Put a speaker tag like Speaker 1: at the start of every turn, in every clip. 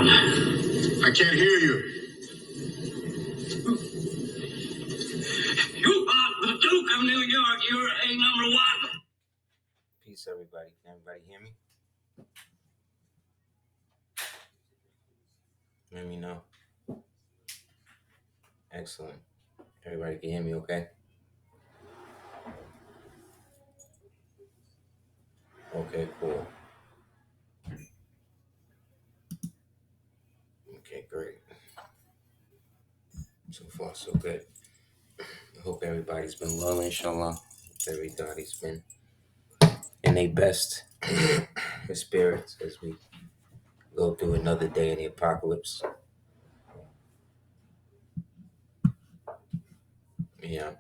Speaker 1: on? I can't hear you. You are the Duke of New York. You're a number one. Peace, everybody. Can everybody hear me? Let me know. Excellent. Everybody can hear me okay? Okay, cool. Okay, great. So far, so good. I hope everybody's been well, inshallah. Everybody's been in their best spirits as we go through another day in the apocalypse. Yeah.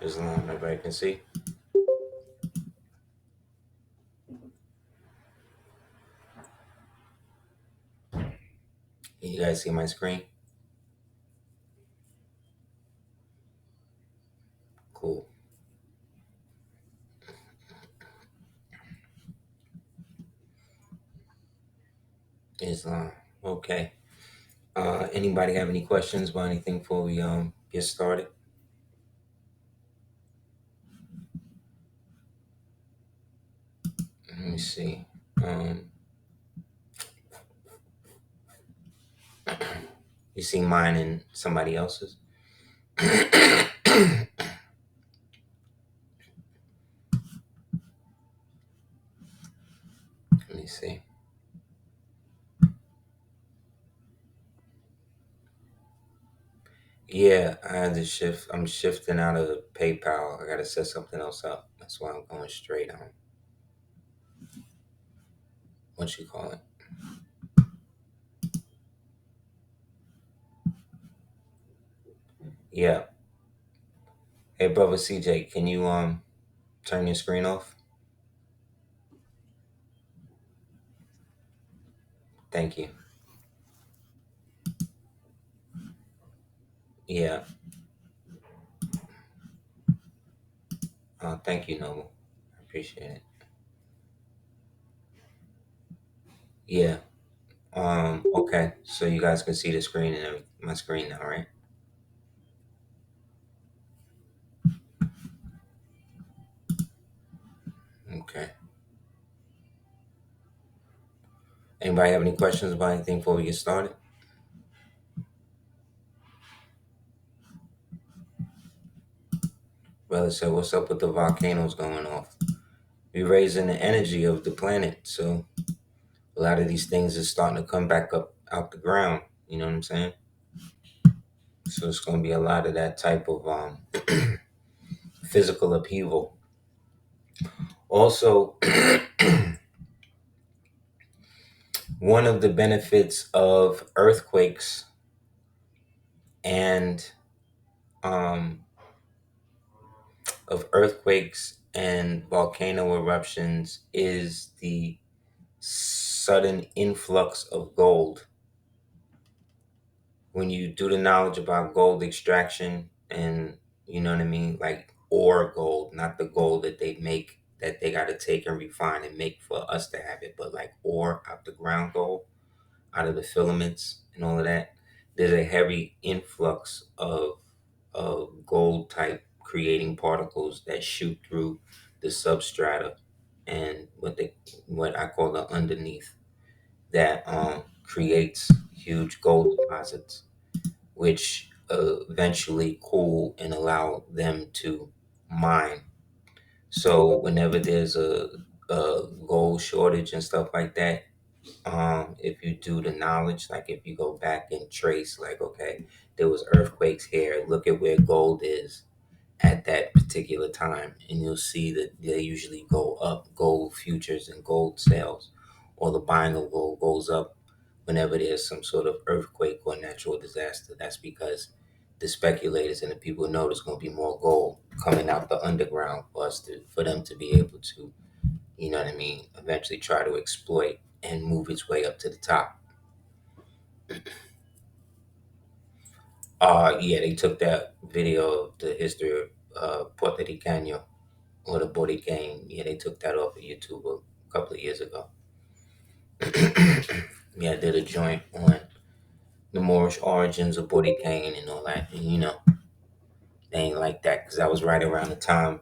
Speaker 1: Islam, everybody can see. Can you guys see my screen? Cool. Islam. Okay. Anybody have any questions about anything before we get started? Let me see. You see mine and somebody else's? Let me see. Yeah, I had to shift. I'm shifting out of PayPal. I gotta set something else up. That's why I'm going straight on. What you call it? Yeah. Hey, brother CJ, can you turn your screen off? Thank you. Yeah. Thank you, Noble. I appreciate it. Yeah. Okay. So you guys can see the screen and my screen now, right? Okay. Anybody have any questions about anything before we get started? Brother said, what's up with the volcanoes going off? We're raising the energy of the planet, so a lot of these things is starting to come back up out the ground. You know what I'm saying? So it's going to be a lot of that type of physical upheaval. Also, one of the benefits of earthquakes and um, volcano eruptions is the sudden influx of gold. When you do the knowledge about gold extraction and you know what I mean, like ore gold, not the gold that they make that they got to take and refine and make for us to have it, but like ore out the ground gold, out of the filaments and all of that. There's a heavy influx of gold type creating particles that shoot through the substrata and what I call the underneath that creates huge gold deposits, which eventually cool and allow them to mine. So whenever there's a gold shortage and stuff like that, if you do the knowledge, like if you go back and trace, like, okay, there was earthquakes here, look at where gold is at that particular time, and you'll see that they usually go up. Gold futures and gold sales, or the buying of gold goes up whenever there's some sort of earthquake or natural disaster. That's because the speculators and the people know there's going to be more gold coming out the underground for them to be able to, you know what I mean, eventually try to exploit and move its way up to the top. Yeah, they took that video of the history of Puerto Ricano or the Boricane. Yeah, they took that off of YouTube a couple of years ago. Yeah, I did a joint on the Moorish origins of Boricane and all that. And, they ain't like that because that was right around the time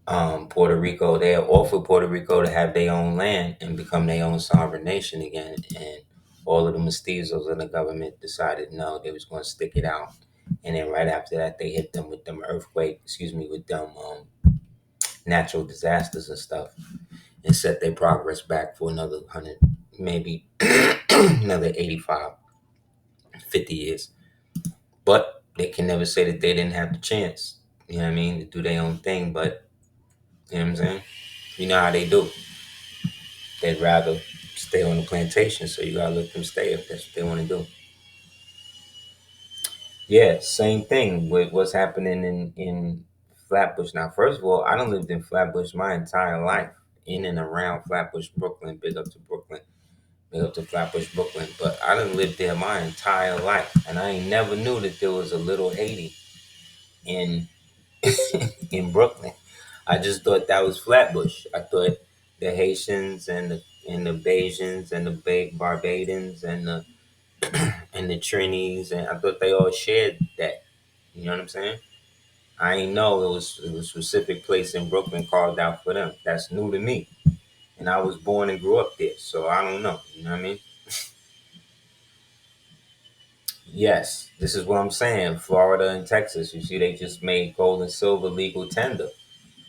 Speaker 1: Puerto Rico, they had offered Puerto Rico to have their own land and become their own sovereign nation again. And all of the mestizos in the government decided no, they was going to stick it out. And then right after that, they hit them with them with them natural disasters and stuff, and set their progress back for another 100, maybe another 85, 50 years. But they can never say that they didn't have the chance, you know what I mean, to do their own thing. But, you know what I'm saying? You know how they do. They'd rather stay on the plantation, so you gotta let them stay if that's what they want to do. Yeah, same thing with what's happening in Flatbush. Now, first of all, I done lived in Flatbush my entire life, in and around Flatbush, Brooklyn. Big up to Brooklyn, big up to Flatbush, Brooklyn. But I done lived there my entire life, and I ain't never knew that there was a little Haiti in in Brooklyn. I just thought that was Flatbush. I thought the Haitians and the Bajans and the Barbadians and the Trinis, and I thought they all shared that. You know what I'm saying? I ain't know it was a specific place in Brooklyn carved out for them. That's new to me, and I was born and grew up there, so I don't know. You know what I mean? Yes, this is what I'm saying. Florida and Texas, you see, they just made gold and silver legal tender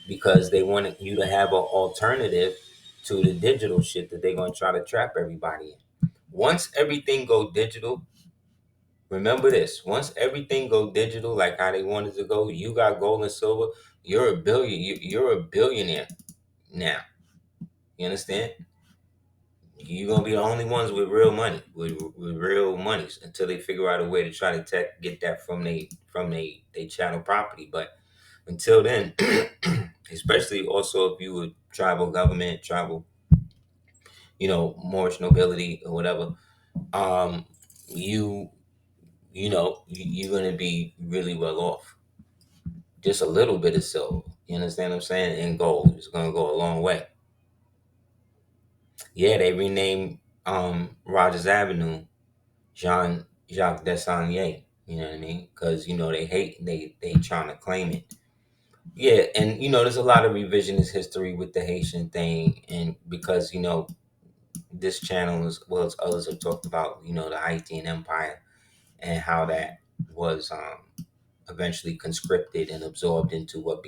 Speaker 1: because they wanted you to have an alternative to the digital shit that they're gonna try to trap everybody in. Once everything go digital, remember this: once everything go digital, like how they wanted to go, you got gold and silver. You're a billionaire now. You understand? You're gonna be the only ones with real money, with real monies, until they figure out a way to try to get that from they chattel property. But until then, especially also if you would tribal government, tribal, Moorish nobility or whatever, um, you you're gonna be really well off. Just a little bit of silver, you understand what I'm saying? And gold is gonna go a long way. Yeah, they renamed Rogers Avenue Jean Jacques Dessalines. You know what I mean? Because they hate they trying to claim it. Yeah, and there's a lot of revisionist history with the Haitian thing, and because this channel as well as others have talked about the Haitian Empire and how that was eventually conscripted and absorbed into what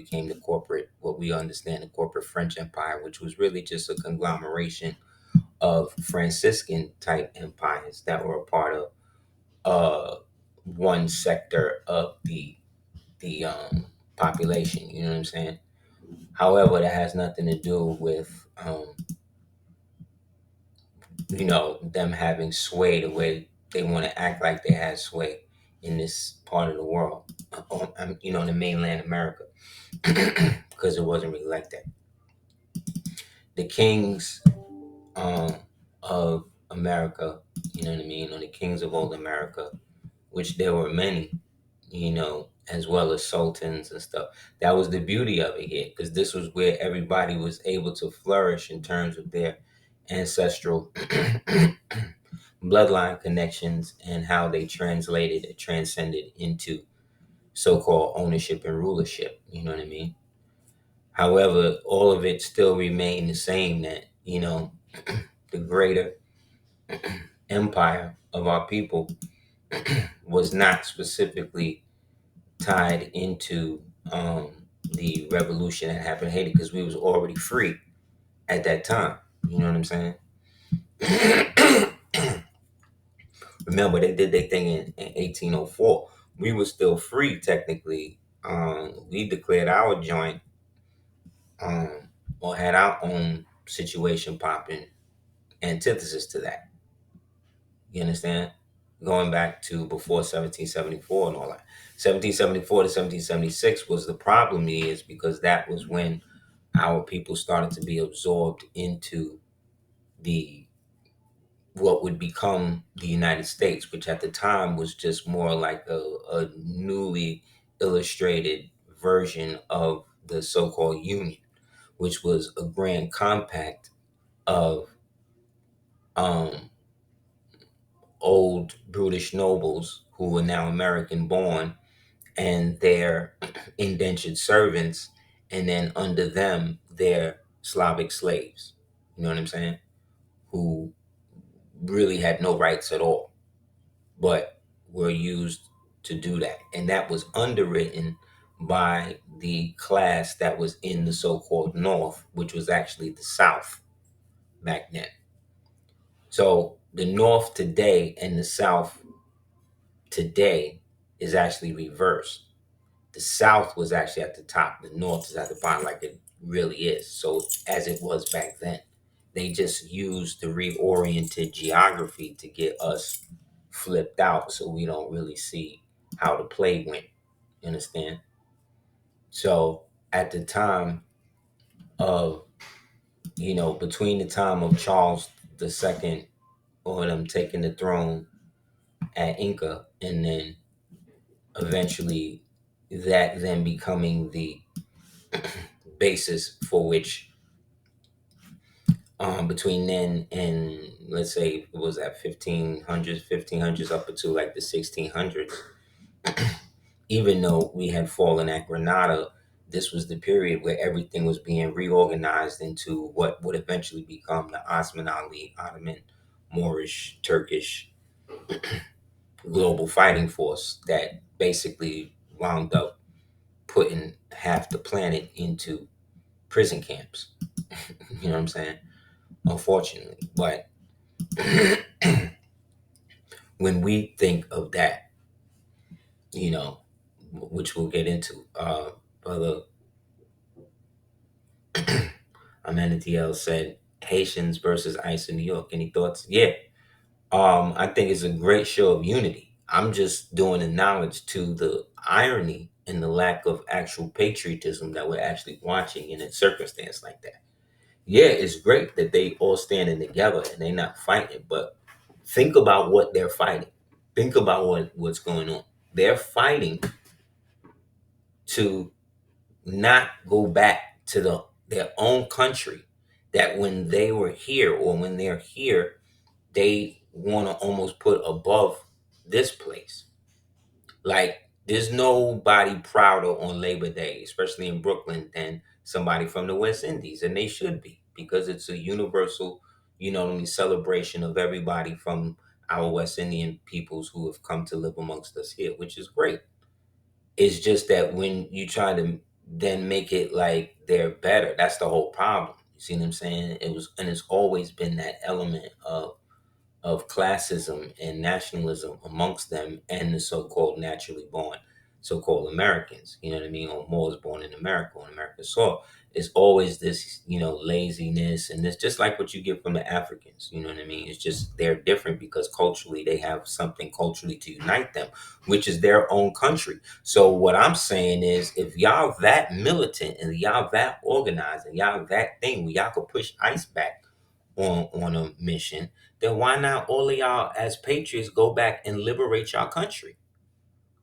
Speaker 1: we understand the corporate French Empire, which was really just a conglomeration of Franciscan type empires that were a part of one sector of the population. You know what I'm saying? However, that has nothing to do with them having sway the way they want to act like they had sway in this part of the world, in the mainland America, because it wasn't really like that. The kings um, of America, you know what I mean, or the kings of old America, which there were many, as well as sultans and stuff. That was the beauty of it here, because this was where everybody was able to flourish in terms of their ancestral bloodline connections and how they translated and transcended into so-called ownership and rulership. You know what I mean? However, all of it still remained the same, that the greater empire of our people was not specifically tied into the revolution that happened in Haiti, because we was already free at that time. You know what I'm saying? Remember, they did their thing in 1804. We were still free technically. We declared our joint, or had our own situation popping, antithesis to that. You understand? Going back to before 1774 and all that. 1774 to 1776 was the problem, is because that was when our people started to be absorbed into the what would become the United States, which at the time was just more like a newly illustrated version of the so-called Union, which was a grand compact of um, old British nobles who were now American born and their indentured servants, and then under them, their Slavic slaves. You know what I'm saying? Who really had no rights at all, but were used to do that. And that was underwritten by the class that was in the so called North, which was actually the South back then. So the North today and the South today is actually reversed. The South was actually at the top, the North is at the bottom, like it really is. So, as it was back then, they just used the reoriented geography to get us flipped out so we don't really see how the play went. You understand? So, at the time of, between the time of Charles II or them taking the throne at Inca and then eventually that then becoming the basis for which between then and let's say it was at 1500s up until like the 1600s, even though we had fallen at Granada, this was the period where everything was being reorganized into what would eventually become the Osmanli, Ottoman, Moorish, Turkish global fighting force that basically wound up putting half the planet into prison camps. You know what I'm saying? Unfortunately. But when we think of that, you know, which we'll get into, Brother Amenadiel said Haitians versus ICE in New York. Any thoughts? Yeah. I think it's a great show of unity. I'm just doing the knowledge to the irony and the lack of actual patriotism that we're actually watching in a circumstance like that. Yeah, it's great that they all standing together and they're not fighting, but think about what they're fighting. Think about what's going on. They're fighting to not go back to their own country that when they were here or when they're here, they want to almost put above this place. Like, there's nobody prouder on Labor Day, especially in Brooklyn, than somebody from the West Indies. And they should be, because it's a universal, celebration of everybody from our West Indian peoples who have come to live amongst us here, which is great. It's just that when you try to then make it like they're better, that's the whole problem. You see what I'm saying? And it's always been that element of classism and nationalism amongst them and the so-called naturally born so-called Americans, you know what I mean, or Moors born in America on American soil. It's always this, laziness and this, just like what you get from the Africans, you know what I mean? It's just they're different because culturally they have something culturally to unite them, which is their own country. So what I'm saying is if y'all that militant and y'all that organized and y'all that thing where y'all could push ICE back on a mission, then why not all of y'all as patriots go back and liberate y'all country?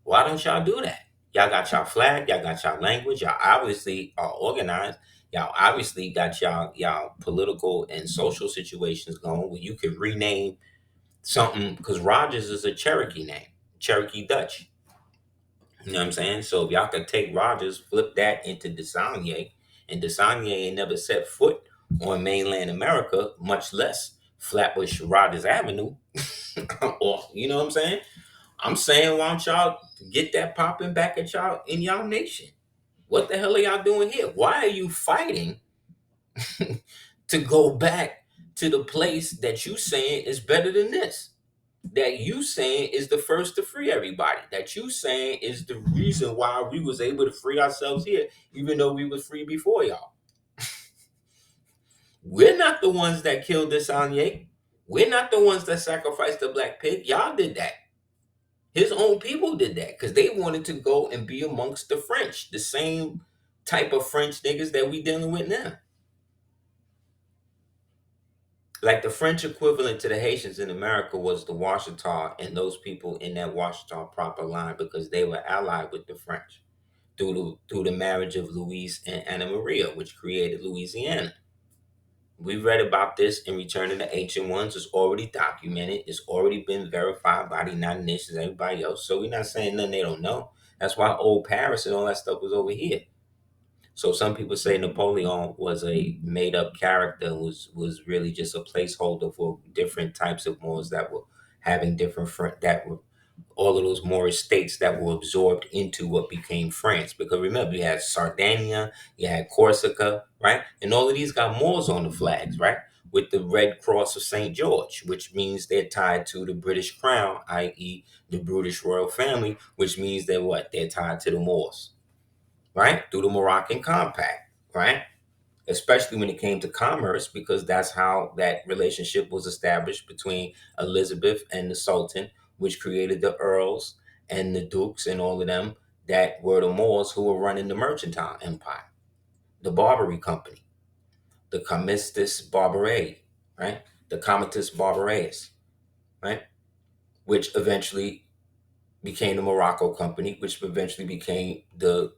Speaker 1: Why don't y'all do that? Y'all got y'all flag, y'all got y'all language, y'all obviously are organized, y'all obviously got y'all political and social situations going where you could rename something because Rogers is a Cherokee name, Cherokee Dutch. You know what I'm saying? So if y'all could take Rogers, flip that into Desanya, and Desanya ain't never set foot on mainland America, much less Flatbush Rogers Avenue. Or you know what I'm saying? I'm saying, why don't y'all get that popping back at y'all in y'all nation? What the hell are y'all doing here? Why are you fighting to go back to the place that you saying is better than this? That you saying is the first to free everybody. That you saying is the reason why we was able to free ourselves here, even though we was free before y'all. We're not the ones that killed this Anye. We're not the ones that sacrificed the black pig. Y'all did that. His own people did that because they wanted to go and be amongst the French, the same type of French niggas that we dealing with now. Like the French equivalent to the Haitians in America was the Washita and those people in that Washita proper line because they were allied with the French through the marriage of Louise and Anna Maria, which created Louisiana. We read about this in Return of the Ancient Ones. It's already documented. It's already been verified by the United Nations and everybody else. So we're not saying nothing they don't know. That's why old Paris and all that stuff was over here. So some people say Napoleon was a made up character, was really just a placeholder for different types of Moors that were having different that were all of those Moorish states that were absorbed into what became France. Because remember, you had Sardinia, you had Corsica, right? And all of these got Moors on the flags, right? With the Red Cross of St. George, which means they're tied to the British Crown, i.e., the British royal family, which means they're what? They're tied to the Moors, right? Through the Moroccan Compact, right? Especially when it came to commerce, because that's how that relationship was established between Elizabeth and the Sultan, which created the earls and the dukes and all of them that were the Moors who were running the mercantile empire, the Barbary Company, the Comistus Barbarae, right? The Comitus Barbaraeus, right? Which eventually became the Morocco Company, which eventually became the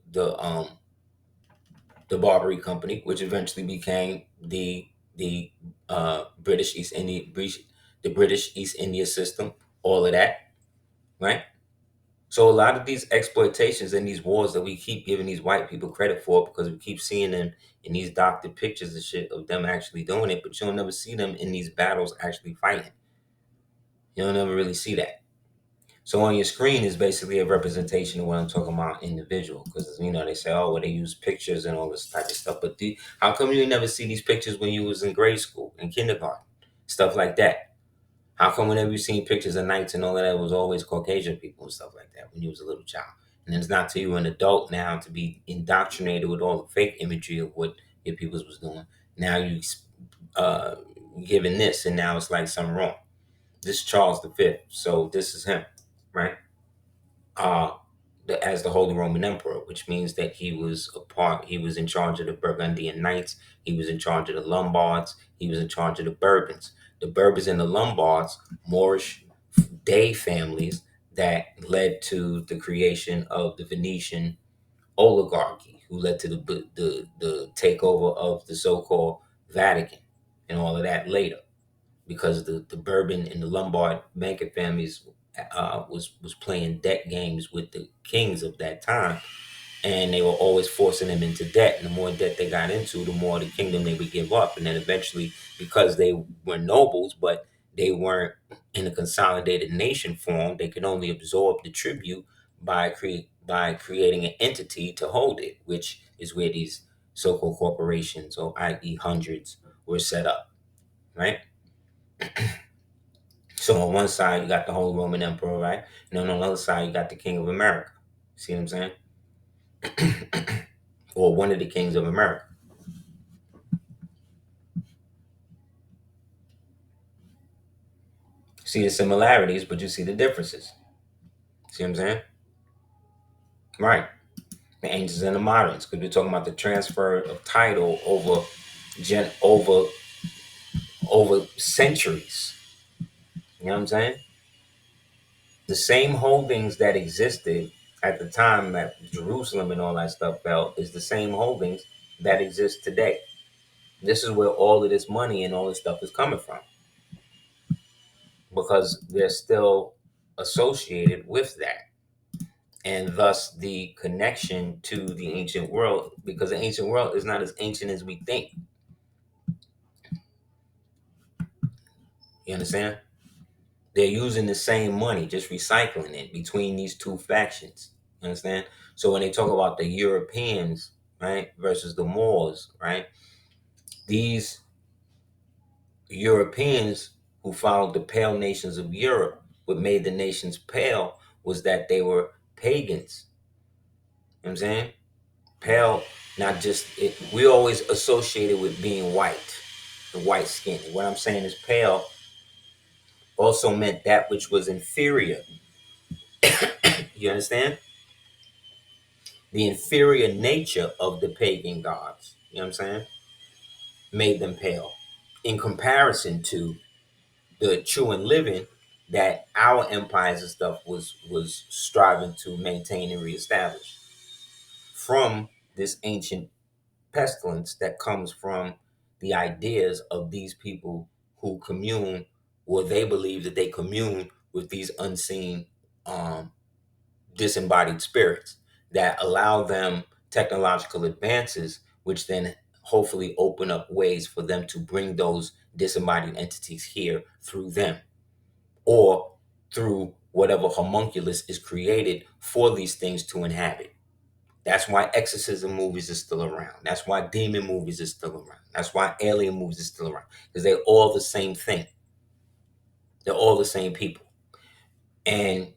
Speaker 1: Barbary Company, which eventually became the British East India, the British East India System, all of that, right? So a lot of these exploitations and these wars that we keep giving these white people credit for because we keep seeing them in these doctored pictures and shit of them actually doing it, but you'll never see them in these battles actually fighting. You'll never really see that. So on your screen is basically a representation of what I'm talking about individual. Because they say, oh, well, they use pictures and all this type of stuff. But how come you never see these pictures when you was in grade school, in kindergarten, stuff like that? How come whenever you seen pictures of knights and all of that, it was always Caucasian people and stuff like that when you was a little child? And it's not till you an adult now to be indoctrinated with all the fake imagery of what your peoples was doing. Now you uh given this, and now it's like something wrong. This is Charles V, so this is him, right? uh, as the Holy Roman Emperor, which means that he was in charge of the Burgundian Knights, he was in charge of the Lombards, he was in charge of the Bourbons. The Bourbons and the Lombards, Moorish day families that led to the creation of the Venetian oligarchy, who led to the takeover of the so-called Vatican and all of that later because the Bourbon and the Lombard banker families was playing debt games with the kings of that time, and they were always forcing them into debt. And the more debt they got into, the more the kingdom they would give up. And then eventually, because they were nobles, but they weren't in a consolidated nation form, they could only absorb the tribute by creating an entity to hold it, which is where these so-called corporations, or i.e., hundreds, were set up, right? So on one side you got the Holy Roman Emperor, right? And then on the other side you got the King of America. See what I'm saying? Or one of the kings of America. See the similarities, but you see the differences. See what I'm saying? Right. The ancients and the moderns, because we're talking about the transfer of title gen over over centuries. You know what I'm saying? The same holdings that existed at the time that Jerusalem and all that stuff fell is the same holdings that exist today. This is where all of this money and all this stuff is coming from because they're still associated with that. And thus the connection to the ancient world, because the ancient world is not as ancient as we think. You understand? They're using the same money, just recycling it between these two factions. You understand? So when they talk about the Europeans, right, versus the Moors, right, these Europeans who followed the pale nations of Europe, what made the nations pale was that they were pagans. You know what I'm saying? Pale, not just it, we always associated with being white, the white skin. What I'm saying is pale also meant that which was inferior. You understand? The inferior nature of the pagan gods, you know what I'm saying, made them pale. in comparison to the true and living that our empires and stuff was striving to maintain and reestablish from this ancient pestilence that comes from the ideas of these people who commune, or they believe that they commune with these unseen, um, disembodied spirits that allow them technological advances, which then hopefully open up ways for them to bring those disembodied entities here through them, or through whatever homunculus is created for these things to inhabit. That's why exorcism movies are still around. That's why demon movies are still around. That's why alien movies are still around. Because they're all the same thing. They're all the same people. And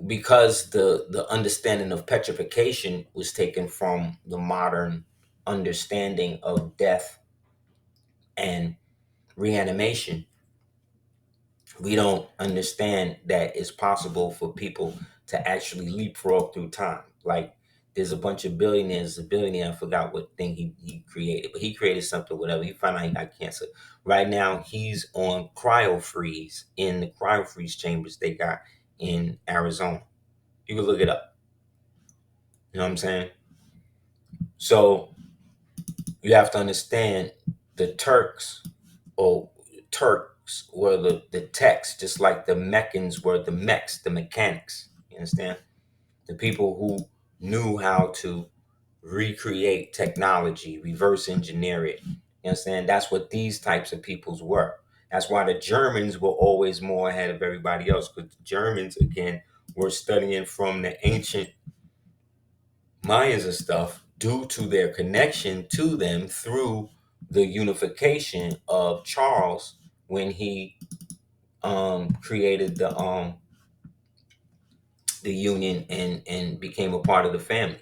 Speaker 1: because the understanding of petrification was taken from the modern understanding of death and reanimation, we don't understand that it's possible for people to actually leapfrog through time. Like there's a bunch of billionaires, a billionaire, I forgot what thing he created, but he created something, whatever. He found out he got cancer. Right now, he's on cryo freeze in the cryo freeze chambers they got in Arizona. You can look it up. You know what I'm saying? So you have to understand the Turks were the Tex, just like the Meccans were the Mex, the mechanics. You understand? The people who knew how to recreate technology, reverse engineer it. You understand? That's what these types of peoples were. That's why the Germans were always more ahead of everybody else, because the Germans, again, were studying from the ancient Mayans and stuff due to their connection to them through the unification of Charles when he created the union and became a part of the family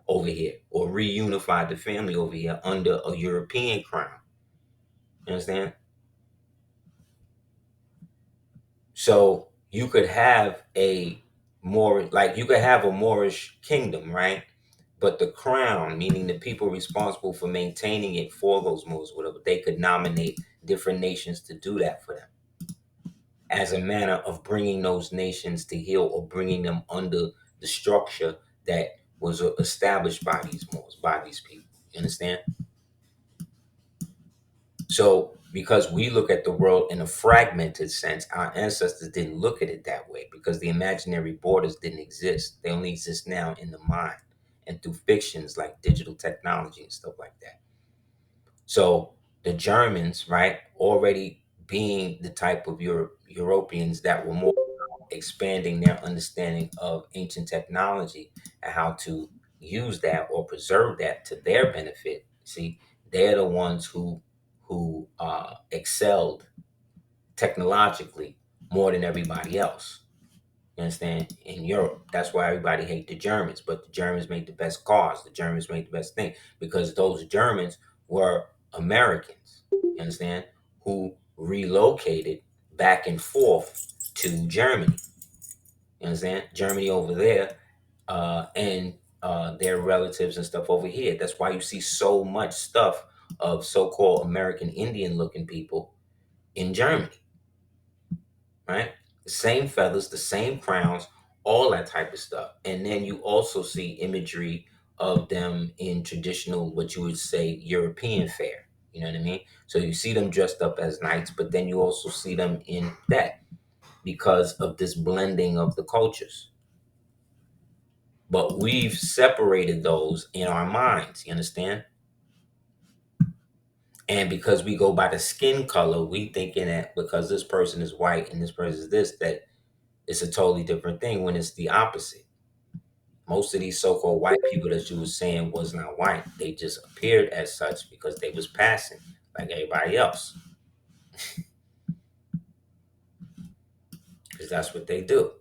Speaker 1: over here, or reunified the family over here under a European crown. You understand? So you could have a you could have a Moorish kingdom, right? But the crown, meaning the people responsible for maintaining it for those Moors, whatever, they could nominate different nations to do that for them as a manner of bringing those nations to heel, or bringing them under the structure that was established by these Moors, by these people. You understand? So, because we look at the world in a fragmented sense, our ancestors didn't look at it that way, because the imaginary borders didn't exist. They only exist now in the mind and through fictions like digital technology and stuff like that. So, the Germans, right, already being the type of Europeans that were more expanding their understanding of ancient technology and how to use that or preserve that to their benefit. See, they're the ones who excelled technologically more than everybody else. You understand? In Europe, that's why everybody hate the Germans. But the Germans made the best cars. The Germans made the best thing, because those Germans were Americans. You understand? Who relocated back and forth to Germany. You understand? Germany over there, and their relatives and stuff over here. That's why you see so much stuff of so-called American Indian looking people in Germany, right? The same feathers, the same crowns, all that type of stuff. And then you also see imagery of them in traditional, what you would say, European fare. You know what I mean? So you see them dressed up as knights, but then you also see them in that, because of this blending of the cultures. But we've separated those in our minds, you understand? And because we go by the skin color, we thinking that because this person is white and this person is this, that it's a totally different thing, when it's the opposite. Most of these so-called white people that you was saying was not white. They just appeared as such because they was passing like everybody else. Because that's what they do.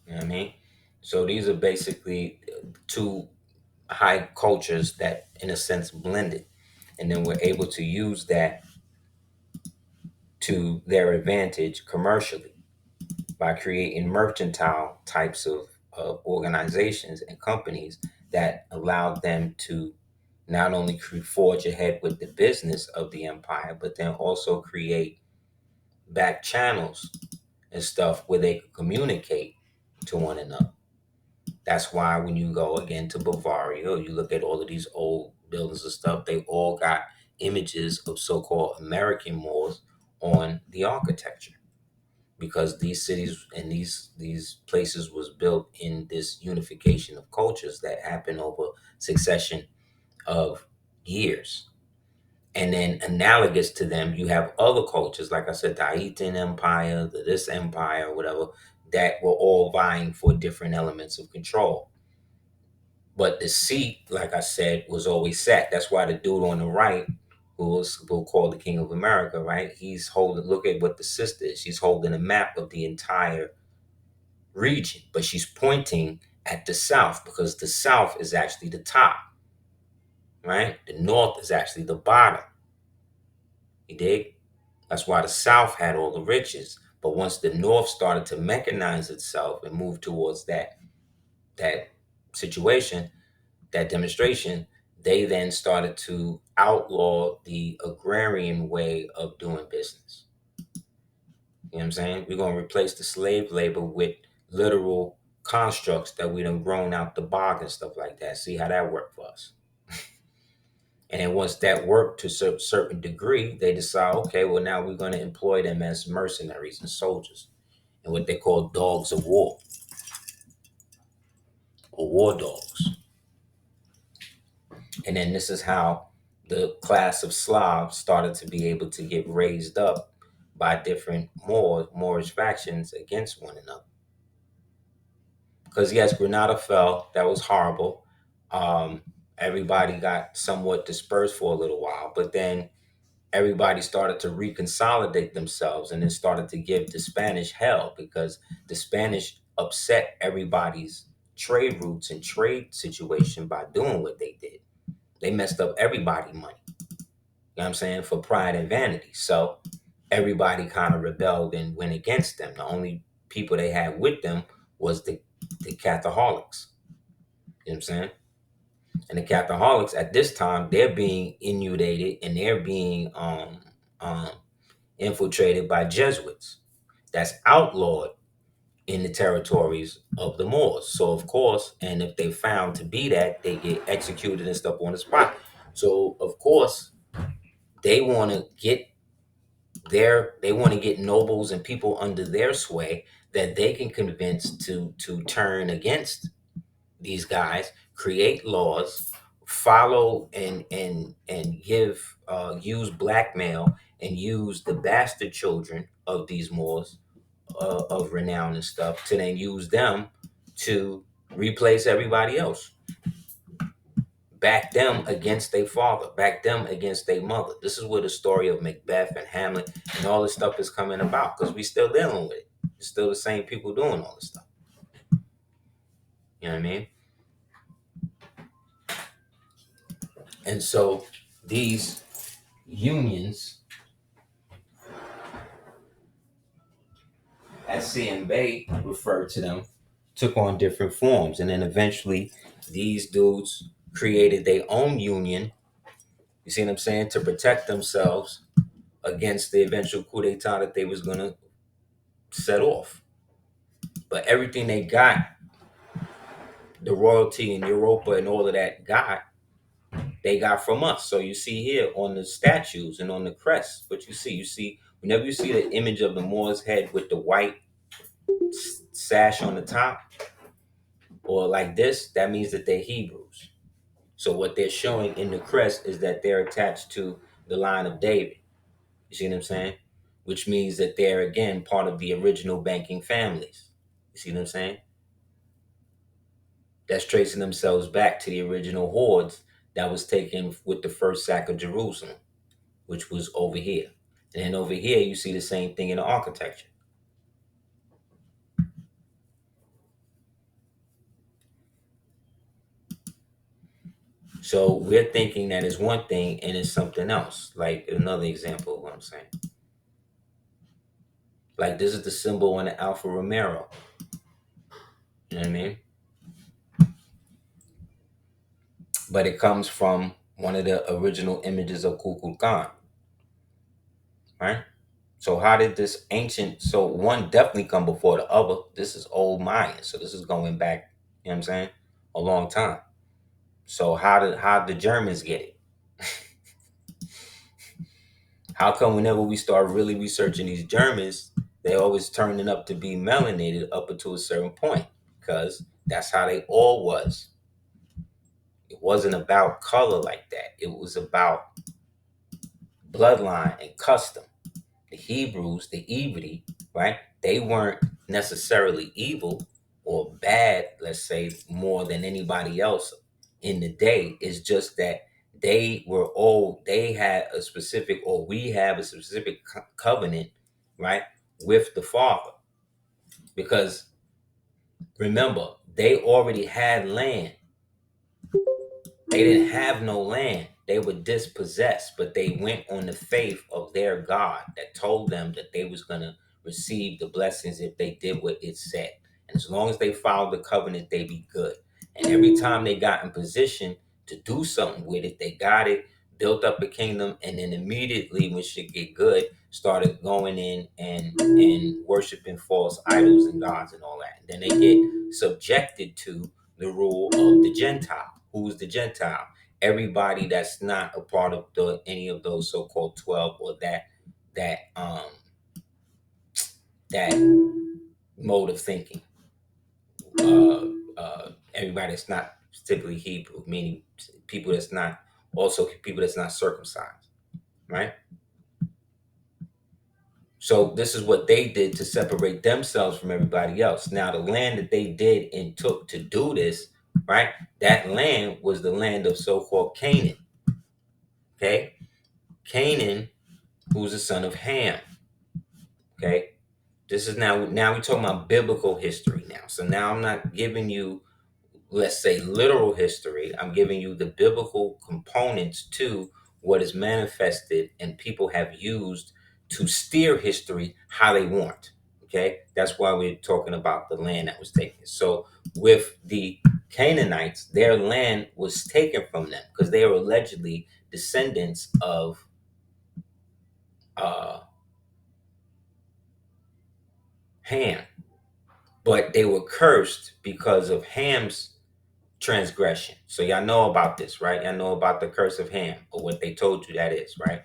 Speaker 1: You know what I mean? So these are basically two high cultures that in a sense blended. And then we're able to use that to their advantage commercially by creating mercantile types of organizations and companies that allowed them to not only forge ahead with the business of the empire, but then also create back channels and stuff where they could communicate to one another. That's why when you go again to Bavaria, or you look at all of these old buildings and stuff, they all got images of so-called American Moors on the architecture, because these cities and these places was built in this unification of cultures that happened over succession of years. And then analogous to them, you have other cultures, like I said, the Haitian Empire, the this empire, whatever, that were all vying for different elements of control. But the seat, like I said, was always set. That's why the dude on the right, who was we'll call the King of America, right? He's holding. Look at what the sister is. She's holding a map of the entire region, but she's pointing at the south because the south is actually the top, right? The north is actually the bottom. You dig? That's why the South had all the riches. But once the North started to mechanize itself and move towards that situation, that demonstration, they then started to outlaw the agrarian way of doing business. You know what I'm saying? We're gonna replace the slave labor with literal constructs that we done grown out the bog and stuff like that. See how that worked for us. And then once that worked to a certain degree, they decide, okay, well, now we're going to employ them as mercenaries and soldiers and what they call dogs of war or war dogs. And then this is how the class of Slavs started to be able to get raised up by different Moorish factions against one another. Because yes, Granada fell. That was horrible. Um, Everybody got somewhat dispersed for a little while, but then everybody started to reconsolidate themselves and then started to give the Spanish hell because the Spanish upset everybody's trade routes and trade situation by doing what they did. They messed up everybody money. You know what I'm saying? For pride and vanity. So everybody kind of rebelled and went against them. The only people they had with them was the Catholics. You know what I'm saying? And the Catholics at this time, they're being inundated and they're being um, infiltrated by Jesuits. That's outlawed in the territories of the Moors. So of course, and if they found to be that, they get executed and stuff on the spot. So of course, they want to get they want to get nobles and people under their sway that they can convince to turn against these guys, create laws, follow and give use blackmail and use the bastard children of these Moors of renown and stuff to then use them to replace everybody else, back them against their father, back them against their mother. This is where the story of Macbeth and Hamlet and all this stuff is coming about because we still dealing with it. It's still the same people doing all this stuff. You know what I mean? And so these unions, as CMB referred to them, took on different forms. And then eventually these dudes created their own union, you see what I'm saying, to protect themselves against the eventual coup d'etat that they was going to set off. But everything they got, the royalty in Europa and all of that got, they got from us. So you see here on the statues and on the crests, what you see, whenever you see the image of the Moor's head with the white sash on the top, or like this, that means that they're Hebrews. So what they're showing in the crest is that they're attached to the line of David. You see what I'm saying? Which means that they're again part of the original banking families. You see what I'm saying? That's tracing themselves back to the original hordes that was taken with the first sack of Jerusalem, which was over here. And then over here, you see the same thing in the architecture. So we're thinking that is one thing and it's something else. Like another example of what I'm saying. Like this is the symbol on the Alfa Romero. You know what I mean? but it comes from one of the original images of Kukulkan, right? So how did this ancient, so one definitely come before the other. This is old Mayan, so this is going back, you know what I'm saying, a long time. So how did the Germans get it? How come whenever we start really researching these Germans, they always turning up to be melanated up until a certain point? Because that's how they all was. It wasn't about color like that. It was about bloodline and custom. The Hebrews, the Ibri, right? They weren't necessarily evil or bad, let's say, more than anybody else in the day. It's just that they had a specific, or we have a specific covenant, right, with the Father. Because remember, they already had land. They didn't have no land. They were dispossessed, but they went on the faith of their God that told them that they was going to receive the blessings if they did what it said. And as long as they followed the covenant, they be good. And every time they got in position to do something with it, they got it, built up a kingdom, and then immediately when shit get good, started going in and worshiping false idols and gods and all that. And then they get subjected to the rule of the Gentile. Who's the Gentile? Everybody that's not a part of any of those so-called 12, or that that mode of thinking. Everybody that's not typically Hebrew, meaning people that's not, also people that's not circumcised, right? So this is what they did to separate themselves from everybody else. Now, the land that they did and took to do this, right? That land was the land of so-called Canaan. Okay, Canaan, who's the son of Ham. Okay, this is now we're talking about biblical history now. So now I'm not giving you, let's say, literal history. I'm giving you the biblical components to what is manifested and people have used to steer history how they want. Okay, that's why we're talking about the land that was taken. So with the Canaanites, their land was taken from them because they were allegedly descendants of uh, Ham, but they were cursed because of Ham's transgression. So y'all know about this, right? Y'all know about the curse of Ham, or what they told you that is, right?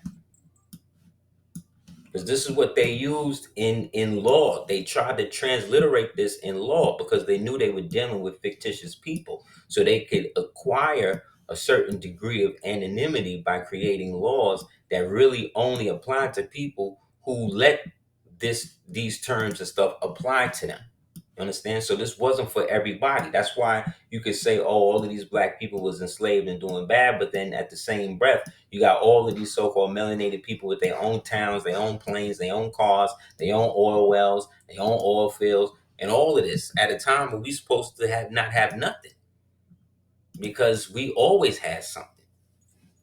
Speaker 1: Because this is what they used in law. They tried to transliterate this in law because they knew they were dealing with fictitious people, so they could acquire a certain degree of anonymity by creating laws that really only apply to people who let these terms and stuff apply to them. You understand? So this wasn't for everybody. That's why you could say, oh, all of these black people was enslaved and doing bad, but then at the same breath, you got all of these so-called melanated people with their own towns, their own planes, their own cars, their own oil wells, their own oil fields, and all of this at a time when we supposed to have not have nothing, because we always had something,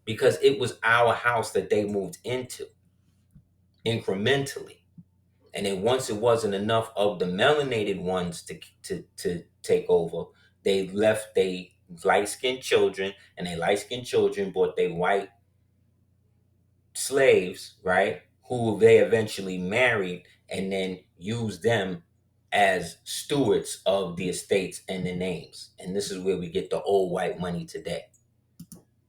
Speaker 1: because it was our house that they moved into incrementally. And then once it wasn't enough of the melanated ones to take over, they left they light skinned children, and they light skinned children brought their white slaves, right? Who they eventually married and then used them as stewards of the estates and the names. And this is where we get the old white money today.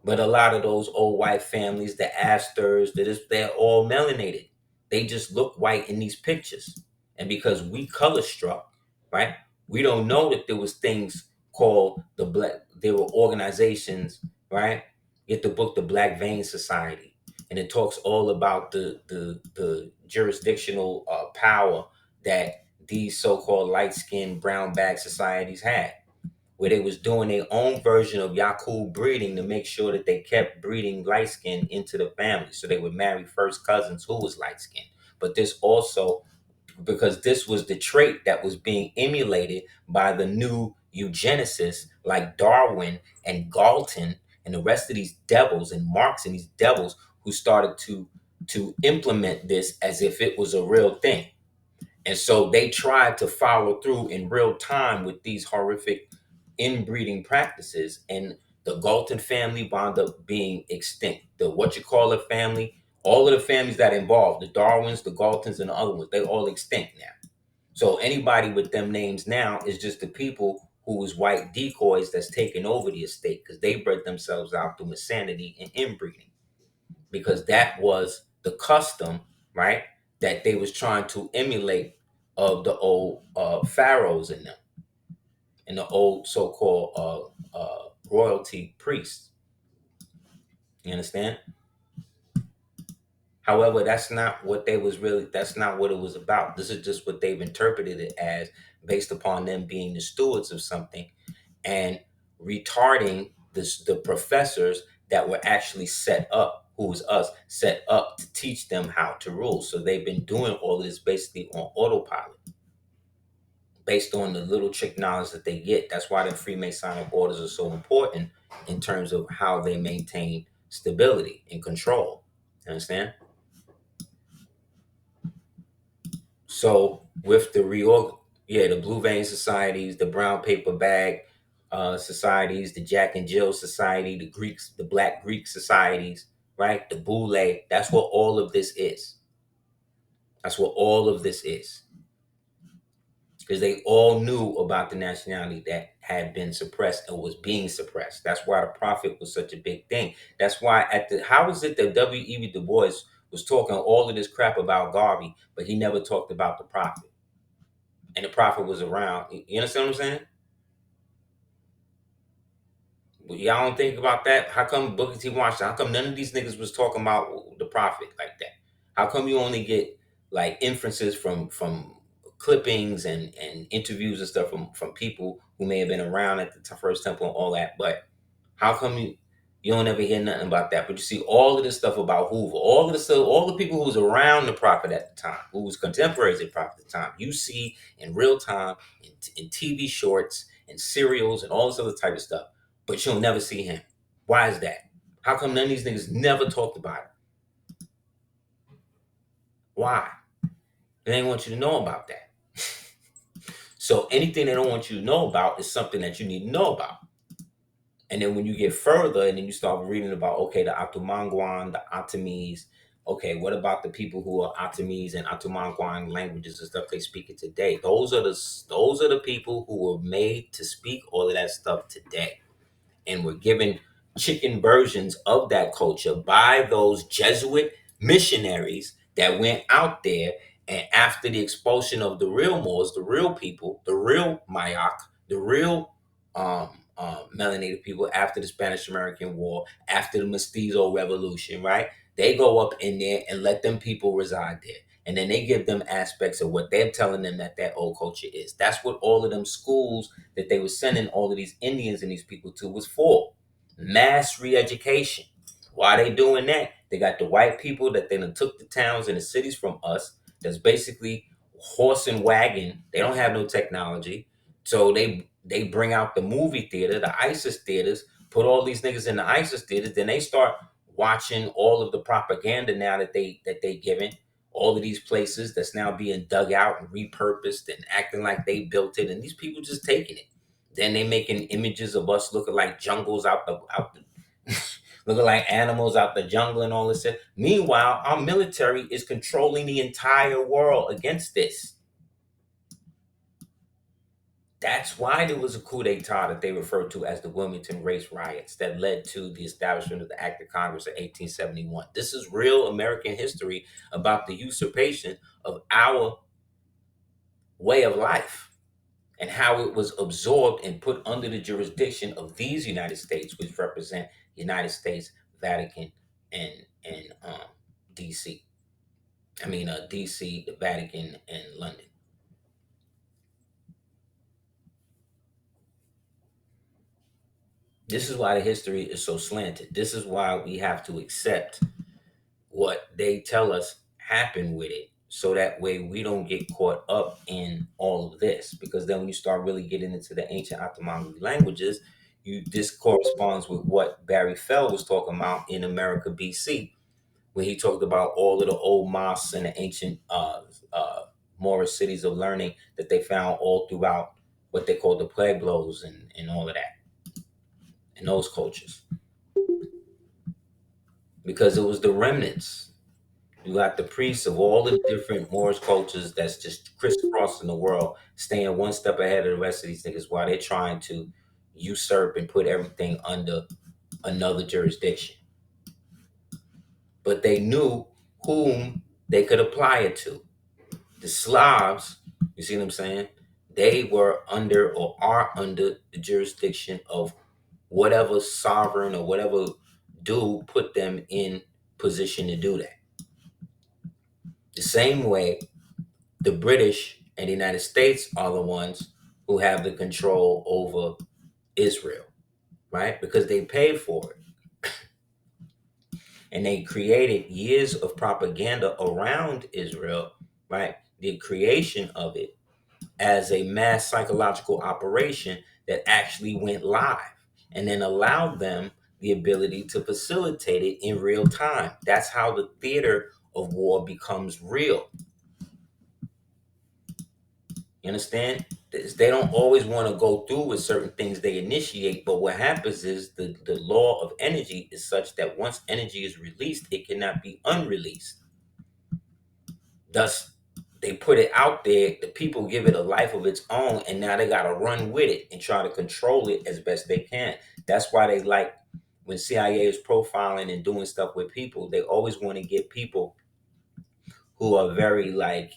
Speaker 1: But a lot of those old white families, the Astors, they're all melanated. They just look white in these pictures. And because we color struck, right, we don't know that there was things called the black, there were organizations, right? Get the book, The Black Vein Society. And it talks all about the jurisdictional power that these so-called light-skinned brown bag societies had, where they was doing their own version of Yakub breeding to make sure that they kept breeding light skin into the family. So they would marry first cousins who was light skinned. But this also, because this was the trait that was being emulated by the new eugenicists like Darwin and Galton and the rest of these devils and Marx and these devils who started to implement this as if it was a real thing. And so they tried to follow through in real time with these horrific inbreeding practices. And The Galton family wound up being extinct. The what you call it family, all of the families that involved, the Darwins, the Galtons, and the other ones, they all extinct now. So anybody with them names now is just the people who was white decoys that's taking over the estate because they bred themselves out through insanity and inbreeding. Because that was the custom, right? That they was trying to emulate of the old pharaohs in them and the old so-called royalty priests. You understand? However, that's not what they was really. That's not what it was about. This is just what they've interpreted it as, based upon them being the stewards of something and retarding the professors that were actually set up, who was us, set up to teach them how to rule. So they've been doing all of this basically on autopilot, based on the little trick knowledge that they get. That's why the Freemasonic orders are so important in terms of how they maintain stability and control. Understand? So with the yeah, the Blue Vein societies, the Brown Paper Bag societies, the Jack and Jill Society, the Greeks, the Black Greek societies, right? The Boule. That's what all of this is. That's what all of this is. Because they all knew about the nationality that had been suppressed and was being suppressed. That's why the prophet was such a big thing. That's why how is it that W.E.B. Du Bois was talking all of this crap about Garvey, but he never talked about the prophet? And the prophet was around. You understand what I'm saying? Well, y'all don't think about that? How come Booker T. Washington? How come none of these niggas was talking about the prophet like that? How come you only get like inferences from clippings and interviews and stuff from people who may have been around at the first temple and all that? But how come you don't ever hear nothing about that? But you see all of this stuff about Hoover, all of the stuff, all the people who was around the prophet at the time, who was contemporaries of the prophet at the time, you see in real time in TV shorts and serials and all this other type of stuff. But you'll never see him. Why is that? How come none of these niggas never talked about it? Why? They ain't want you to know about that. So anything they don't want you to know about is something that you need to know about. And then when you get further and then you start reading about, okay, the Atumanguan, the Atamis, okay, what about the people who are Atamis and Atumanguan languages and stuff they speak it today? Those are the people who were made to speak all of that stuff today, and were given chicken versions of that culture by those Jesuit missionaries that went out there. And after the expulsion of the real Moors, the real people, the real Mayak, the real melanated people, after the Spanish American War, after the Mestizo Revolution, right? They go up in there and let them people reside there. And then they give them aspects of what they're telling them that old culture is. That's what all of them schools that they were sending all of these Indians and these people to was for. Mass re-education. Why they doing that? They got the white people that they done took the towns and the cities from us. That's basically horse and wagon. They don't have no technology. So they bring out the movie theater, the ISIS theaters, put all these niggas in the ISIS theaters, then they start watching all of the propaganda now that they giving all of these places that's now being dug out and repurposed and acting like they built it, and these people just taking it. Then they making images of us looking like jungles out the looking like animals out the jungle and all this stuff. Meanwhile, our military is controlling the entire world against this. That's why there was a coup d'etat that they referred to as the Wilmington Race Riots that led to the establishment of the Act of Congress of 1871. This is real American history about the usurpation of our way of life and how it was absorbed and put under the jurisdiction of these United States, which represent United States, Vatican, and DC. I mean, DC, the Vatican, and London. This is why the history is so slanted. This is why we have to accept what they tell us happened with it, so that way we don't get caught up in all of this. Because then when you start really getting into the ancient Ottoman languages, this corresponds with what Barry Fell was talking about in America BC, when he talked about all of the old mosques and the ancient Moorish cities of learning that they found all throughout what they call the Pueblos and all of that. in those cultures, because it was the remnants. You got the priests of all the different Moorish cultures that's just crisscrossing the world, staying one step ahead of the rest of these niggas while they're trying to usurp and put everything under another jurisdiction. But they knew whom they could apply it to. The Slavs, you see what I'm saying? They were under or are under the jurisdiction of whatever sovereign or whatever dude put them in position to do that. The same way the British and the United States are the ones who have the control over Israel, right? Because they paid for it. And they created years of propaganda around Israel, right? The creation of it as a mass psychological operation that actually went live and then allowed them the ability to facilitate it in real time. That's how the theater of war becomes real. You understand? They don't always want to go through with certain things they initiate, but what happens is the law of energy is such that once energy is released, it cannot be unreleased. Thus, they put it out there, the people give it a life of its own, and now they got to run with it and try to control it as best they can. That's why they like when CIA is profiling and doing stuff with people, they always want to get people who are very like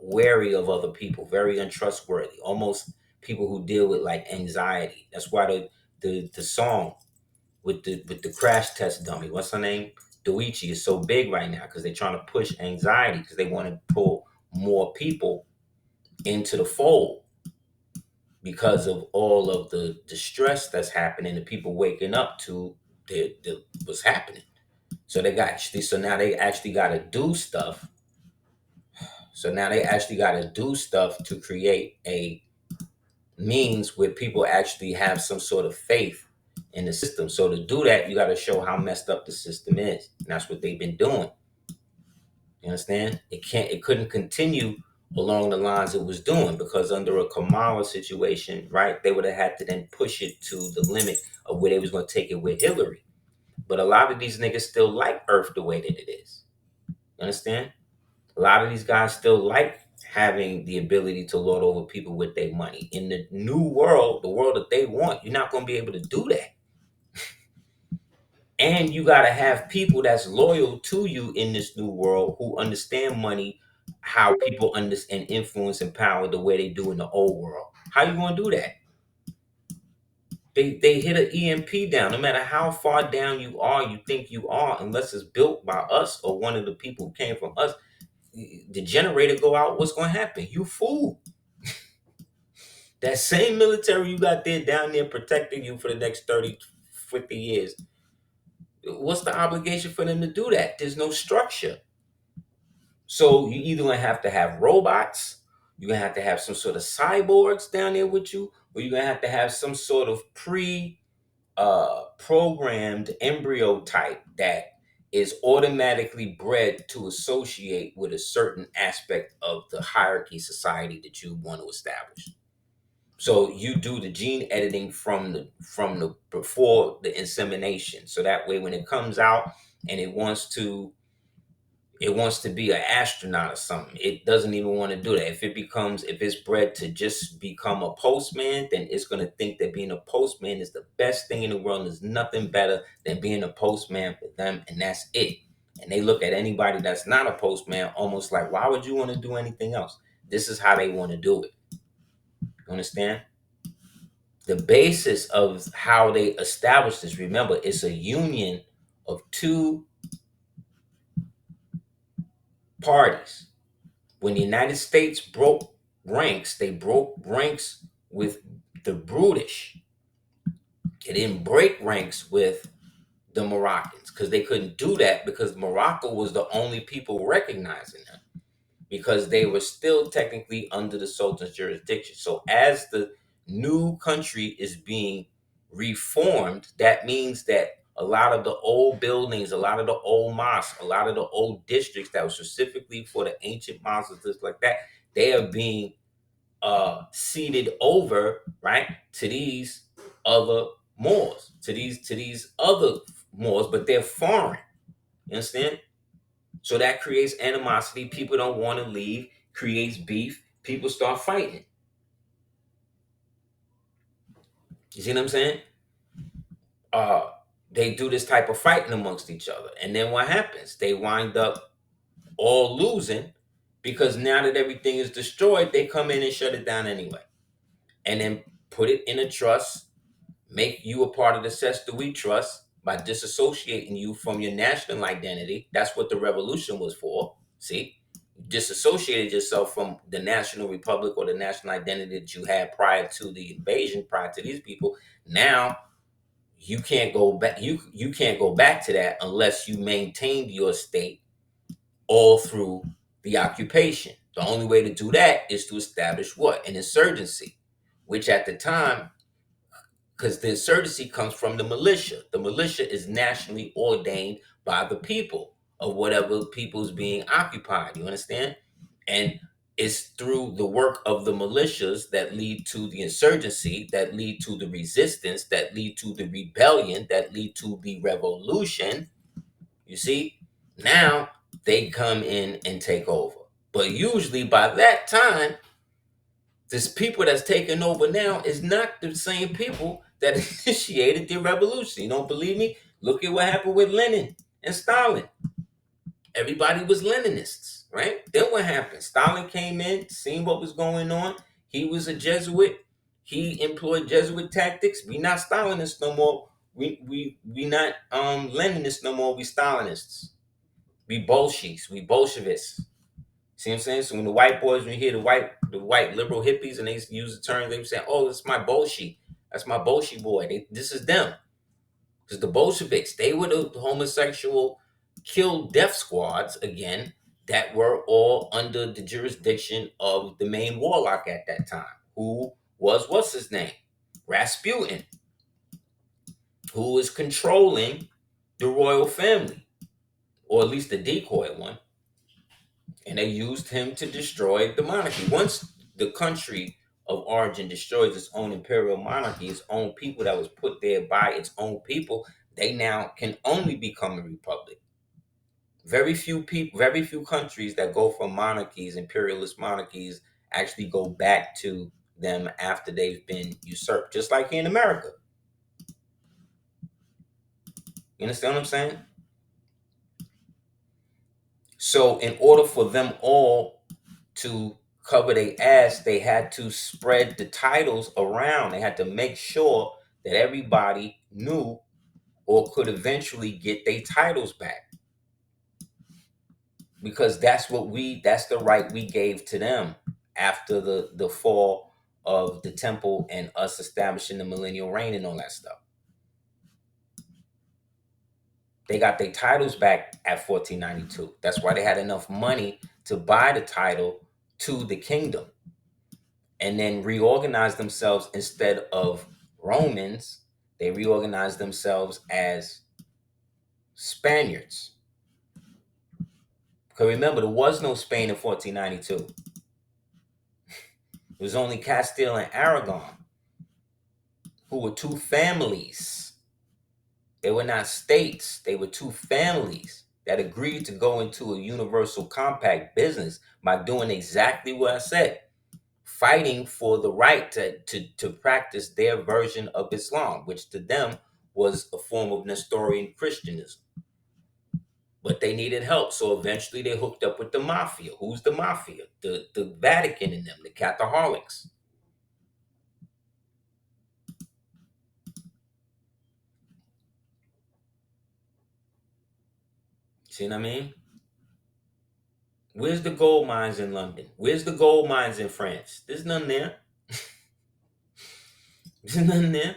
Speaker 1: wary of other people, very untrustworthy, almost people who deal with like anxiety. That's why the song with the crash test dummy, what's her name? Doichi is so big right now because they're trying to push anxiety because they want to pull more people into the fold because of all of the stress that's happening, the people waking up to what's happening. So now they actually got to do stuff. So now they actually got to do stuff to create a means where people actually have some sort of faith in the system. So to do that, you got to show how messed up the system is. And that's what they've been doing. You understand? It couldn't continue along the lines it was doing because under a Kamala situation, right, they would have had to then push it to the limit of where they was going to take it with Hillary. But a lot of these niggas still like Earth the way that it is. You understand? A lot of these guys still like having the ability to lord over people with their money. In the new world, the world that they want, you're not going to be able to do that. And you got to have people that's loyal to you in this new world who understand money, how people understand influence and power the way they do in the old world. How you going to do that? They hit an EMP down. No matter how far down you think you are, unless it's built by us or one of the people who came from us, the generator go out, what's going to happen? You fool. That same military you got there down there protecting you for the next 30, 50 years, what's the obligation for them to do that? There's no structure. So you either going to have robots, you're going to have some sort of cyborgs down there with you, or you're going to have some sort of programmed embryo type that is automatically bred to associate with a certain aspect of the hierarchy society that you want to establish. So you do the gene editing from the before the insemination. So that way when it comes out and it wants to be an astronaut or something, it doesn't even want to do that. If it's bred to just become a postman, then it's going to think that being a postman is the best thing in the world. There's nothing better than being a postman for them, and that's it. And they look at anybody that's not a postman almost like, why would you want to do anything else? This is how they want to do it. You understand? The basis of how they established this, remember, it's a union of two parties. When the United States broke ranks, they broke ranks with the British. They didn't break ranks with the Moroccans because they couldn't do that because Morocco was the only people recognizing them because they were still technically under the Sultan's jurisdiction. So as the new country is being reformed, that means that a lot of the old buildings, a lot of the old mosques, a lot of the old districts that were specifically for the ancient mosques, just like that, they are being ceded over, right, to these other Moors, to these other Moors, but they're foreign. You understand? So that creates animosity. People don't want to leave, creates beef. People start fighting. You see what I'm saying? Uh, they do this type of fighting amongst each other. And then what happens? They wind up all losing because now that everything is destroyed, they come in and shut it down anyway. And then put it in a trust, make you a part of the Cester we trust by disassociating you from your national identity. That's what the revolution was for. See? Disassociated yourself from the national republic or the national identity that you had prior to the invasion, prior to these people. Now you can't go back. You can't go back to that unless you maintained your state all through the occupation. The only way to do that is to establish what? An insurgency, which at the time, because the insurgency comes from the militia. The militia is nationally ordained by the people of whatever people is being occupied. You understand? And it's through the work of the militias that lead to the insurgency, that lead to the resistance, that lead to the rebellion, that lead to the revolution. You see? Now they come in and take over. But usually by that time, this people that's taking over now is not the same people that initiated the revolution. You don't believe me? Look at what happened with Lenin and Stalin. Everybody was Leninists, right? Then what happened? Stalin came in, seen what was going on. He was a Jesuit. He employed Jesuit tactics. We not Stalinists no more. We not Leninists no more. We Stalinists. We Bolsheviks. We Bolshevists. See what I'm saying? So when the white boys, when you hear the white liberal hippies, and they use the term, they say, "Oh, that's my Bolshevik. That's my Bolshevik boy." This is them, because the Bolsheviks, they were the homosexual kill death squads again that were all under the jurisdiction of the main warlock at that time, who was what's his name, Rasputin, who was controlling the royal family, or at least the decoy one. And they used him to destroy the monarchy. Once the country of origin destroys its own imperial monarchy, its own people that was put there by its own people, they now can only become a republic. Very few people, very few countries that go from monarchies, imperialist monarchies, actually go back to them after they've been usurped, just like here in America. You understand what I'm saying? So, in order for them all to cover their ass, they had to spread the titles around. They had to make sure that everybody knew or could eventually get their titles back. Because that's the right we gave to them after the fall of the temple and us establishing the millennial reign and all that stuff. They got their titles back at 1492. That's why they had enough money to buy the title to the kingdom and then reorganize themselves. Instead of Romans, they reorganized themselves as Spaniards. Because remember, there was no Spain in 1492. It was only Castile and Aragon, who were two families. They were not states. They were two families that agreed to go into a universal compact business by doing exactly what I said, fighting for the right to practice their version of Islam, which to them was a form of Nestorian Christianism. But they needed help, so eventually they hooked up with the mafia. Who's the mafia? The Vatican and them, the Catholics. See what I mean? Where's the gold mines in London? Where's the gold mines in France? There's none there. There's none there.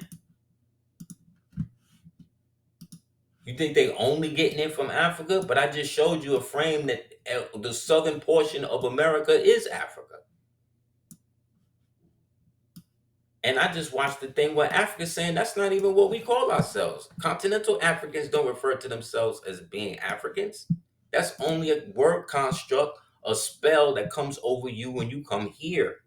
Speaker 1: You think they only getting it from Africa? But I just showed you a frame that the southern portion of America is Africa. And I just watched the thing where Africa's saying that's not even what we call ourselves. Continental Africans don't refer to themselves as being Africans. That's only a word construct, a spell that comes over you when you come here.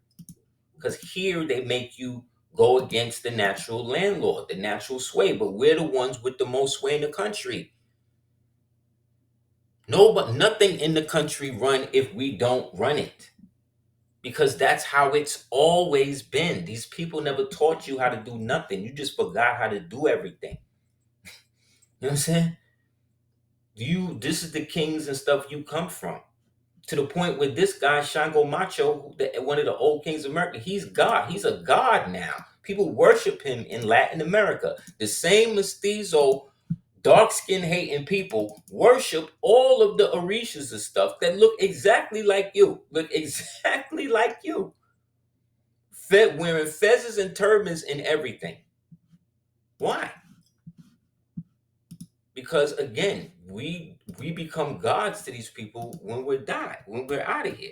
Speaker 1: Because here they make you go against the natural landlord, the natural sway. But we're the ones with the most sway in the country. No, but nothing in the country run if we don't run it. Because that's how it's always been. These people never taught you how to do nothing. You just forgot how to do everything. You know what I'm saying? This is the kings and stuff you come from. To the point where this guy, Shango Macho, one of the old kings of America, he's God. He's a god now. People worship him in Latin America. The same mestizo, dark skin hating people worship all of the orishas and stuff that look exactly like you. Look exactly like you. Wearing fezzes and turbans and everything. Why? Because again, we become gods to these people when we're died, when we're out of here.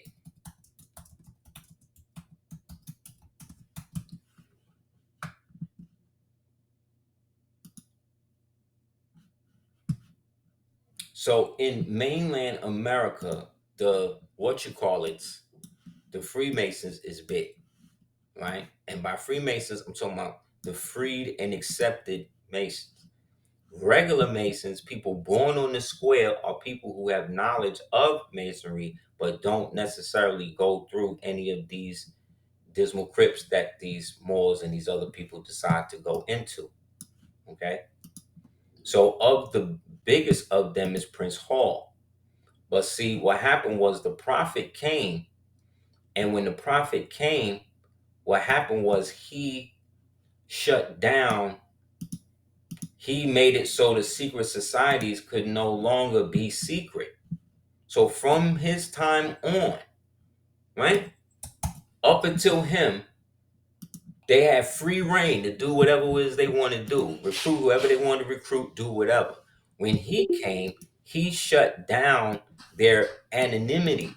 Speaker 1: So in mainland America, the what you call it, the Freemasons is big, right? And by Freemasons, I'm talking about the freed and accepted Masons. Regular Masons, people born on the square, are people who have knowledge of Masonry, but don't necessarily go through any of these dismal crypts that these Moors and these other people decide to go into. Okay. So of the biggest of them is Prince Hall. But see, what happened was the prophet came, and when the prophet came, what happened was he shut down, he made it so the secret societies could no longer be secret. So from his time on, right, up until him, they had free reign to do whatever it is they want to do, recruit whoever they want to recruit, do whatever. When he came, he shut down their anonymity.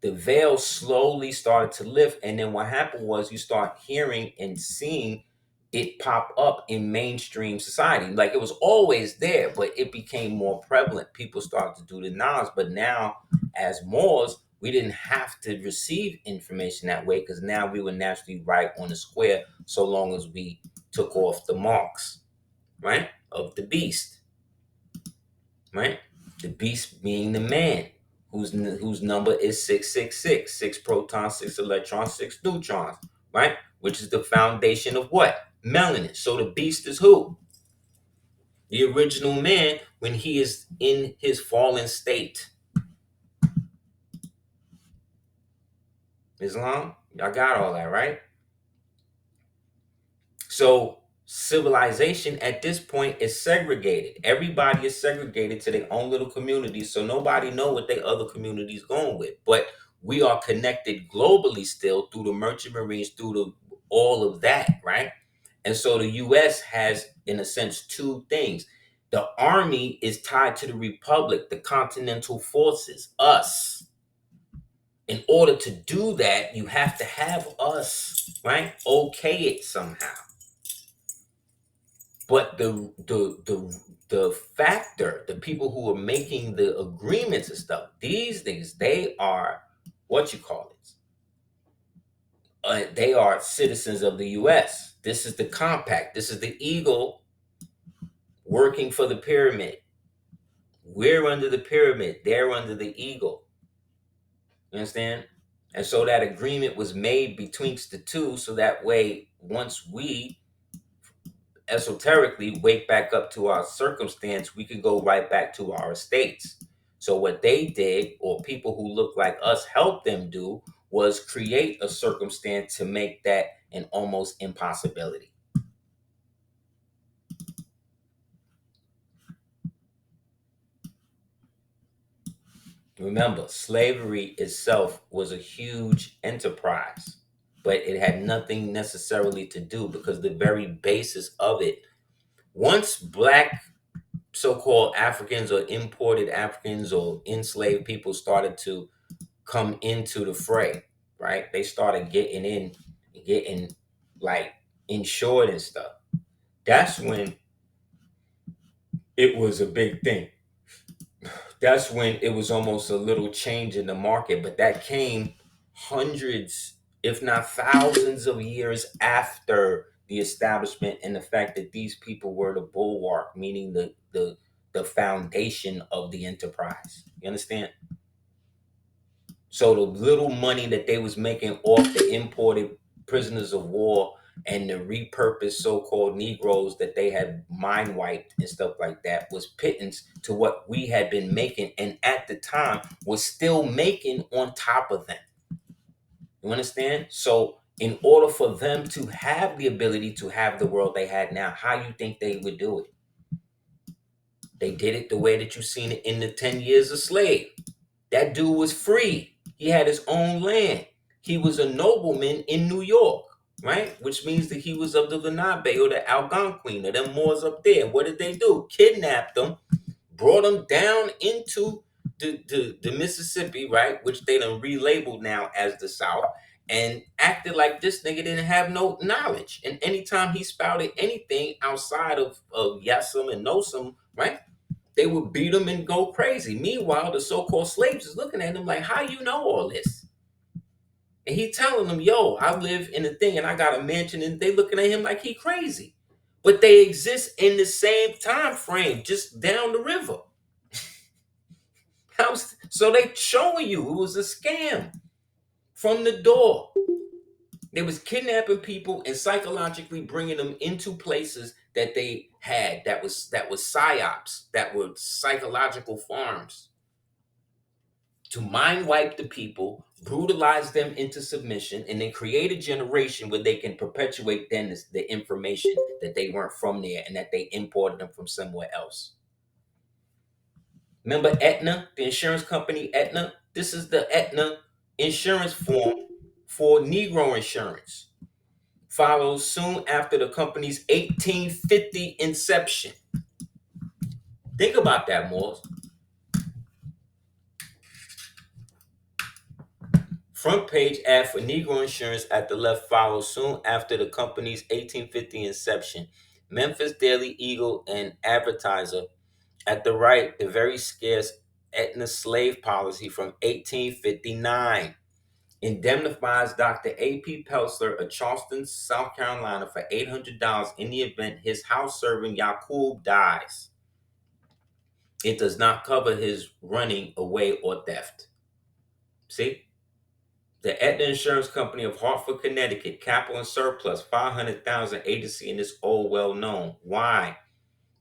Speaker 1: The veil slowly started to lift, and then what happened was you start hearing and seeing it pop up in mainstream society. Like it was always there, but it became more prevalent. People started to do the knowledge, but now as Moors, we didn't have to receive information that way because now we were naturally right on the square so long as we took off the marks, right, of the beast, right? The beast being the man, whose number is 666, 6 protons, 6 electrons, 6 neutrons, right? Which is the foundation of what? Melanin. So the beast is who? The original man when he is in his fallen state. Islam, y'all got all that, right? So civilization at this point is segregated. Everybody is segregated to their own little communities, so nobody know what their other communities going with. But we are connected globally still through the merchant marines, through the all of that, right? And so the U.S. has, in a sense, two things. The army is tied to the republic, the continental forces, us. In order to do that, you have to have us, right? Okay it somehow. But the factor, the people who are making the agreements and stuff, these things, they are what you call it. They are citizens of the U.S. This is the compact. This is the eagle working for the pyramid. We're under the pyramid. They're under the eagle. You understand? And so that agreement was made betwixt the two, so that way, once we esoterically wake back up to our circumstance, we could go right back to our estates. So what they did, or people who look like us helped them do, was create a circumstance to make that an almost impossibility. Remember, slavery itself was a huge enterprise, but it had nothing necessarily to do because the very basis of it, once black so-called Africans or imported Africans or enslaved people started to come into the fray, right? They started getting like insured and stuff. That's when it was a big thing. That's when it was almost a little change in the market, but that came hundreds, if not thousands of years after the establishment, and the fact that these people were the bulwark, meaning the foundation of the enterprise. You understand? So the little money that they was making off the imported prisoners of war and the repurposed so-called Negroes that they had mind wiped and stuff like that was pittance to what we had been making, and at the time was still making on top of them. You understand? So in order for them to have the ability to have the world they had now, how you think they would do it? They did it the way that you seen it in the 10 years a slave. That dude was free. He had his own land. He was a nobleman in New York, right? Which means that he was of the Lenabe or the Algonquin or them Moors up there. What did they do? Kidnapped them, brought them down into the Mississippi, right? Which they done relabeled now as the South, and acted like this nigga didn't have no knowledge. And anytime he spouted anything outside of Yesum and Nosum, right? They would beat him and go crazy. Meanwhile, the so-called slaves is looking at him like, how you know all this? And he telling them, yo, I live in a thing and I got a mansion, and they looking at him like he crazy. But they exist in the same time frame, just down the river. So they showing you it was a scam from the door. They was kidnapping people and psychologically bringing them into places that they had that was psyops, that were psychological farms, to mind wipe the people, brutalize them into submission, and then create a generation where they can perpetuate then the information that they weren't from there and that they imported them from somewhere else. Remember Aetna, the insurance company Aetna? This is the Aetna insurance form for Negro insurance. Follows soon after the company's 1850 inception. Think about that, Moors. Front page ad for Negro insurance at the left follows soon after the company's 1850 inception. Memphis Daily Eagle and Advertiser. At the right, the very scarce Aetna slave policy from 1859. Indemnifies Dr. A.P. Pelser of Charleston, South Carolina for $800 in the event his house servant Yakub dies. It does not cover his running away or theft. See? The Aetna Insurance Company of Hartford, Connecticut, capital and surplus, 500,000 agency, and is all well known. Why?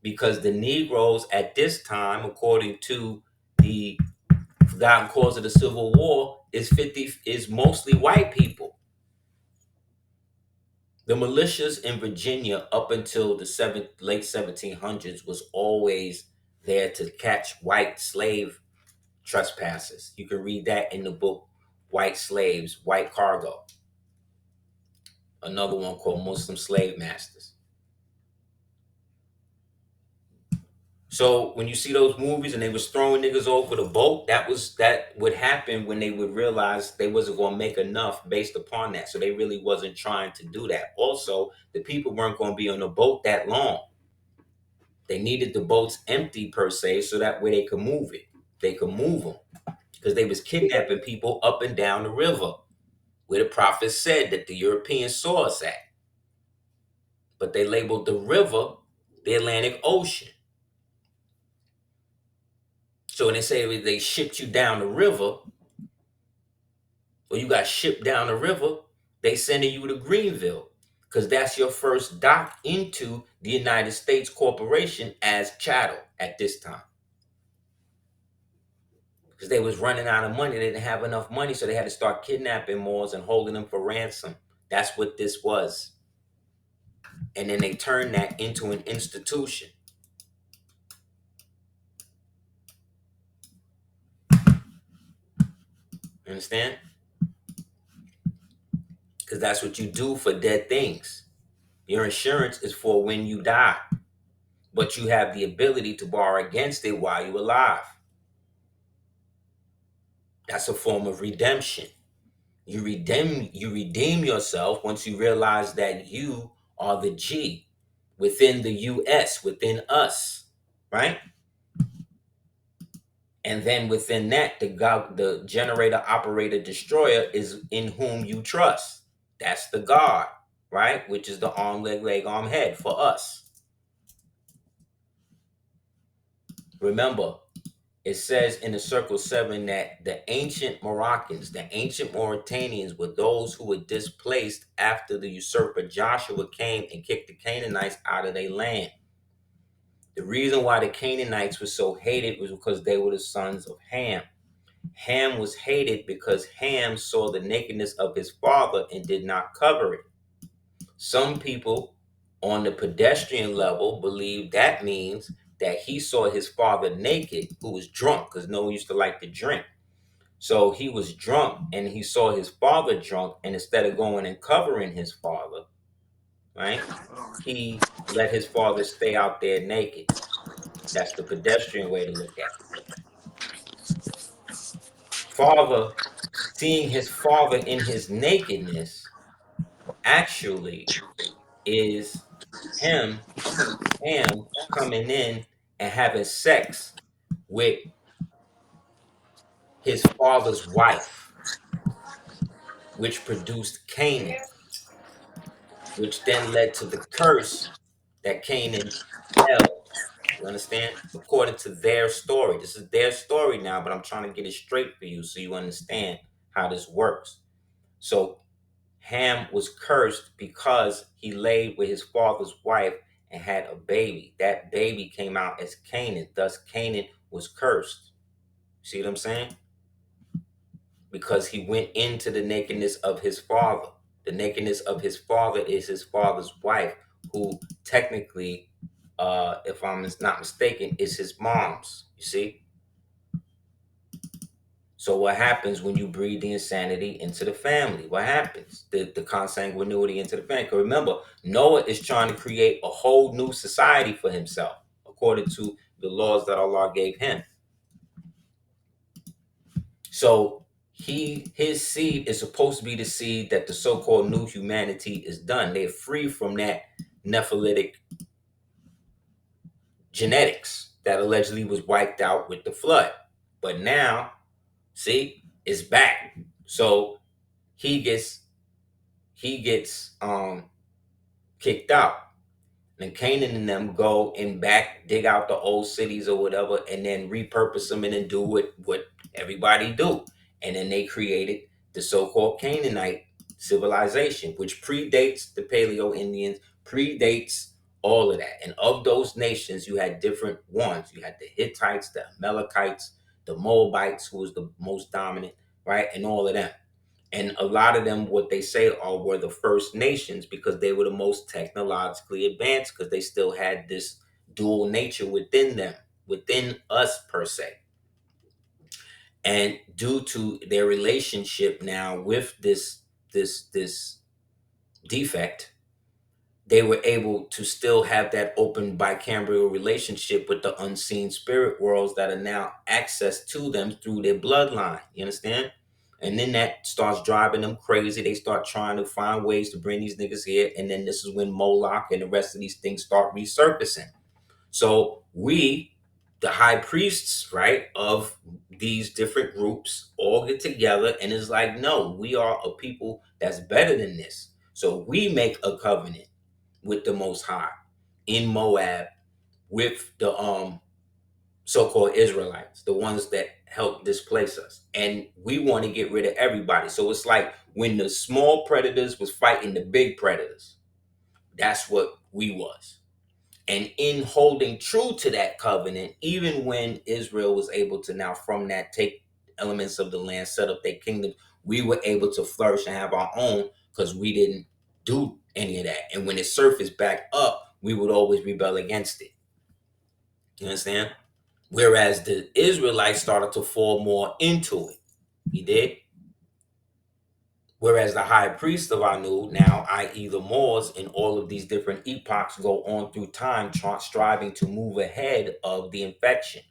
Speaker 1: Because the Negroes at this time, according to the forgotten cause of the Civil War, is mostly white people. The militias in Virginia up until the late 1700s was always there to catch white slave trespassers. You can read that in the book White Slaves, White Cargo. Another one called Muslim Slave Masters. So when you see those movies and they was throwing niggas over the boat, that would happen when they would realize they wasn't going to make enough based upon that. So they really wasn't trying to do that. Also, the people weren't going to be on the boat that long. They needed the boats empty per se, so that way they could move it. They could move them because they was kidnapping people up and down the river, where the prophet said that the Europeans saw us at. But they labeled the river the Atlantic Ocean. So when they say they shipped you down the river, or you got shipped down the river, they sending you to Greenville, because that's your first dock into the United States Corporation as chattel at this time. Because they was running out of money. They didn't have enough money, so they had to start kidnapping Moors and holding them for ransom. That's what this was. And then they turned that into an institution. Understand? Because that's what you do for dead things. Your insurance is for when you die, but you have the ability to borrow against it while you're alive. That's a form of redemption. You redeem yourself once you realize that you are the G within the US, within us, right? And then within that, the God, the generator, operator, destroyer is in whom you trust. That's the God, right? Which is the arm, leg, arm, head for us. Remember, it says in the circle 7 that the ancient Moroccans, the ancient Mauritanians were those who were displaced after the usurper Joshua came and kicked the Canaanites out of their land. The reason why the Canaanites were so hated was because they were the sons of Ham. Ham was hated because Ham saw the nakedness of his father and did not cover it. Some people on the pedestrian level believe that means that he saw his father naked, who was drunk, because no one used to like to drink. So he was drunk and he saw his father drunk, and instead of going and covering his father, right, he let his father stay out there naked. That's the pedestrian way to look at it. Father, seeing his father in his nakedness, actually is him, Ham, coming in and having sex with his father's wife, which produced Canaan, which then led to the curse that Canaan held. You understand? According to their story. This is their story now, but I'm trying to get it straight for you so you understand how this works. So Ham was cursed because he laid with his father's wife and had a baby. That baby came out as Canaan. Thus, Canaan was cursed. See what I'm saying? Because he went into the nakedness of his father. The nakedness of his father is his father's wife, who technically, if I'm not mistaken, is his mom's. You see? So what happens when you breed the insanity into the family? What happens? The consanguinity into the family. Because remember, Noah is trying to create a whole new society for himself, according to the laws that Allah gave him. So his seed is supposed to be the seed that the so-called new humanity is done. They're free from that Nephilitic genetics that allegedly was wiped out with the flood. But now, see, it's back. So he gets kicked out. And Canaan and them go and back, dig out the old cities or whatever, and then repurpose them and then do what everybody do. And then they created the so-called Canaanite civilization, which predates the Paleo Indians, predates all of that. And of those nations, you had different ones. You had the Hittites, the Amalekites, the Moabites, who was the most dominant, right? And all of them. And a lot of them, what they say are were the first nations because they were the most technologically advanced because they still had this dual nature within them, within us per se. And due to their relationship now with this defect, they were able to still have that open bicambrial relationship with the unseen spirit worlds that are now access to them through their bloodline. You understand? And then that starts driving them crazy. They start trying to find ways to bring these niggas here. And then this is when Moloch and the rest of these things start resurfacing. So we, the high priests, right, of these different groups all get together and it's like, no, we are a people that's better than this. So we make a covenant with the Most High in Moab with the so-called Israelites, the ones that helped displace us. And we want to get rid of everybody. So it's like when the small predators was fighting the big predators. That's what we was. And in holding true to that covenant, even when Israel was able to now from that take elements of the land, set up their kingdom, we were able to flourish and have our own because we didn't do any of that. And when it surfaced back up, we would always rebel against it. You understand? Whereas the Israelites started to fall more into it. He did. Whereas the high priest of Anu, now, i.e., the Moors, in all of these different epochs, go on through time, striving to move ahead of the infection.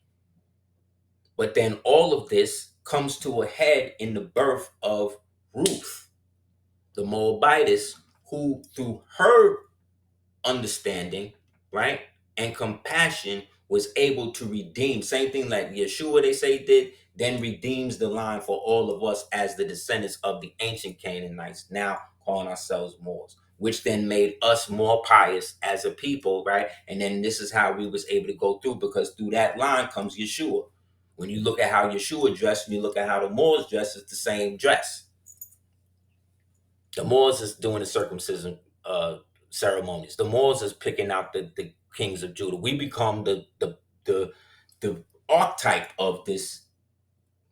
Speaker 1: But then all of this comes to a head in the birth of Ruth, the Moabitess, who, through her understanding, right, and compassion, was able to redeem, same thing like Yeshua they say did, then redeems the line for all of us as the descendants of the ancient Canaanites, now calling ourselves Moors, which then made us more pious as a people, right? And then this is how we was able to go through, because through that line comes Yeshua. When you look at how Yeshua dressed and you look at how the Moors dress, it's the same dress. The Moors is doing the circumcision ceremonies. The Moors is picking out the kings of Judah. We become the archetype of this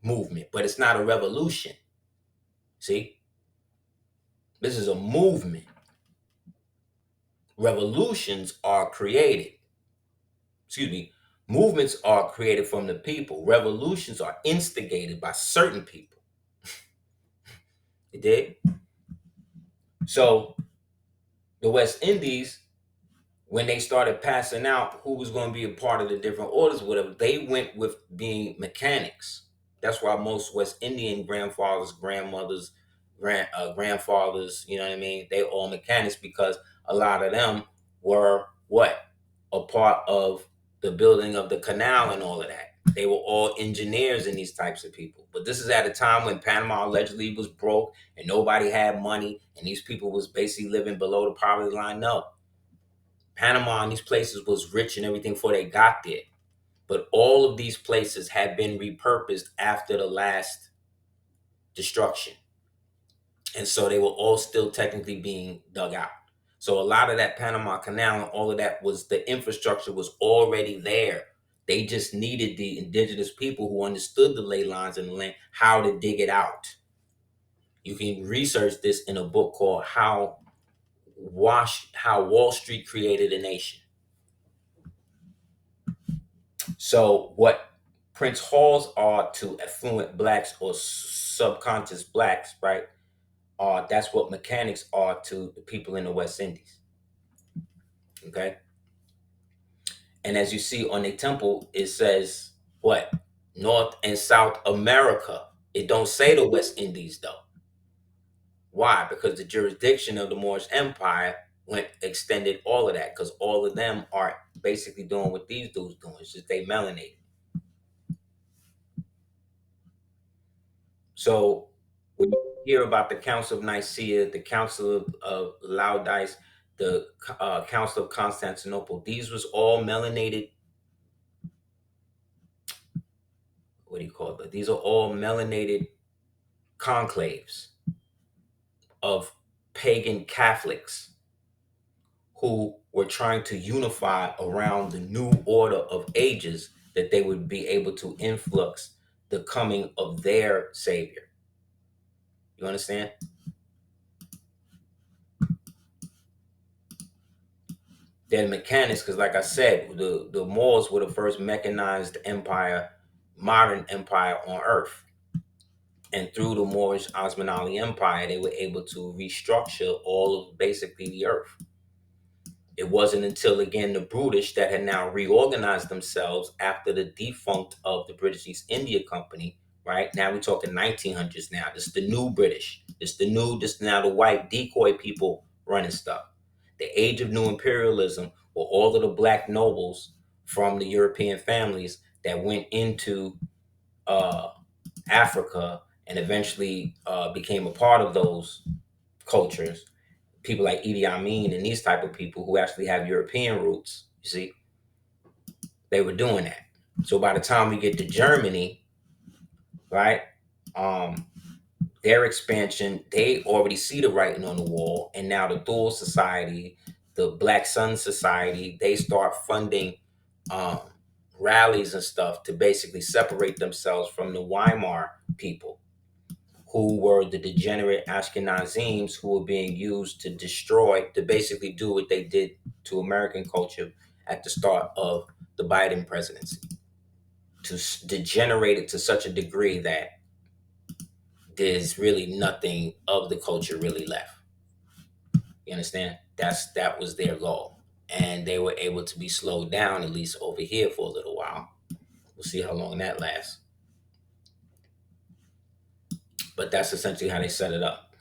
Speaker 1: movement, but it's not a revolution. See, this is a movement. Revolutions are created. Excuse me. Movements are created from the people. Revolutions are instigated by certain people. You did. So the West Indies, when they started passing out who was going to be a part of the different orders, whatever, they went with being mechanics. That's why most West Indian grandfathers, grandmothers, grandfathers, you know what I mean? They all mechanics, because a lot of them were what? A part of the building of the canal and all of that. They were all engineers and these types of people. But this is at a time when Panama allegedly was broke and nobody had money, and these people was basically living below the poverty line. No, Panama and these places was rich and everything before they got there. But all of these places had been repurposed after the last destruction. And so they were all still technically being dug out. So a lot of that Panama Canal and all of that, was the infrastructure was already there. They just needed the indigenous people who understood the ley lines and the land, how to dig it out. You can research this in a book called How Wall Street Created a Nation. So what Prince Halls are to affluent blacks or subconscious blacks, right? That's what mechanics are to the people in the West Indies. Okay. And as you see on the temple, it says what? North and South America. It don't say the West Indies though. Why? Because the jurisdiction of the Moorish Empire went extended all of that, because all of them are basically doing what these dudes doing. It's just they melanated. So when you hear about the Council of Nicaea, the Council of Laudice, the Council of Constantinople, these was all melanated. What do you call it? These are all melanated conclaves of pagan Catholics who were trying to unify around the new order of ages, that they would be able to influx the coming of their savior. You understand? They're mechanics, because like I said, the Moors were the first mechanized empire, modern empire on earth. And through the Moorish Osmanli Empire, they were able to restructure all of basically the earth. It wasn't until, again, the British that had now reorganized themselves after the defunct of the British East India Company, right? Now we're talking 1900s now. This is the new British. This is now the white decoy people running stuff. The age of new imperialism, were all of the black nobles from the European families that went into uh, Africa and eventually became a part of those cultures. People like Idi Amin and these type of people who actually have European roots, you see, they were doing that. So by the time we get to Germany, right, um, their expansion, they already see the writing on the wall. And now the Thule Society, the Black Sun Society, they start funding um, rallies and stuff to basically separate themselves from the Weimar people, who were the degenerate Ashkenazims who were being used to destroy, to basically do what they did to American culture at the start of the Biden presidency, to degenerate it to such a degree that there's really nothing of the culture really left. You understand? That was their goal. And they were able to be slowed down, at least over here, for a little while. We'll see how long that lasts. But that's essentially how they set it up.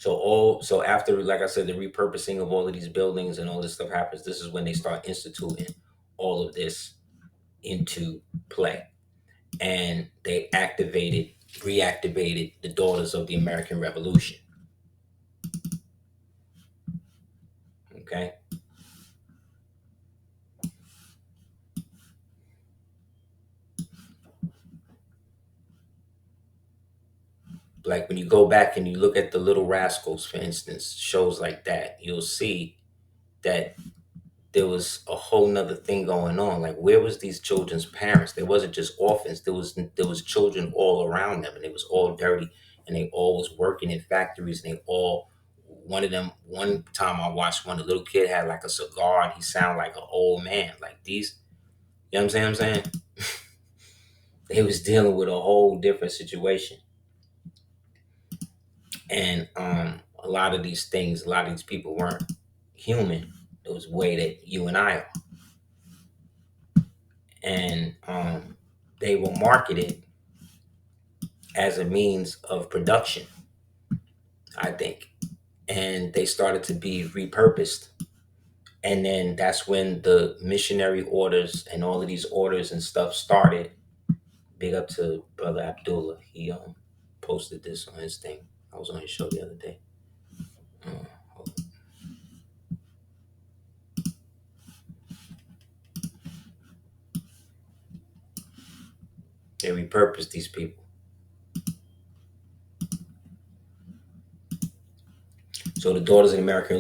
Speaker 1: So after, like I said, the repurposing of all of these buildings and all this stuff happens, this is when they start instituting all of this into play. And they reactivated the daughters of the American Revolution. Okay. Like when you go back and you look at the Little Rascals, for instance, shows like that, you'll see that there was a whole nother thing going on. Like, where was these children's parents? There wasn't just orphans. There was children all around them, and it was all dirty, and they all was working in factories, and they all. One of them, one time I watched one, the little kid had like a cigar, and he sounded like an old man. Like these, you know what I'm saying? They was dealing with a whole different situation, and a lot of these things, a lot of these people weren't human. It was the way that you and I are, and they were marketed as a means of production, I think. And they started to be repurposed. And then that's when the missionary orders and all of these orders and stuff started. Big up to Brother Abdullah. He posted this on his thing. I was on his show the other day. Uh, they repurposed these people. So the daughters of the American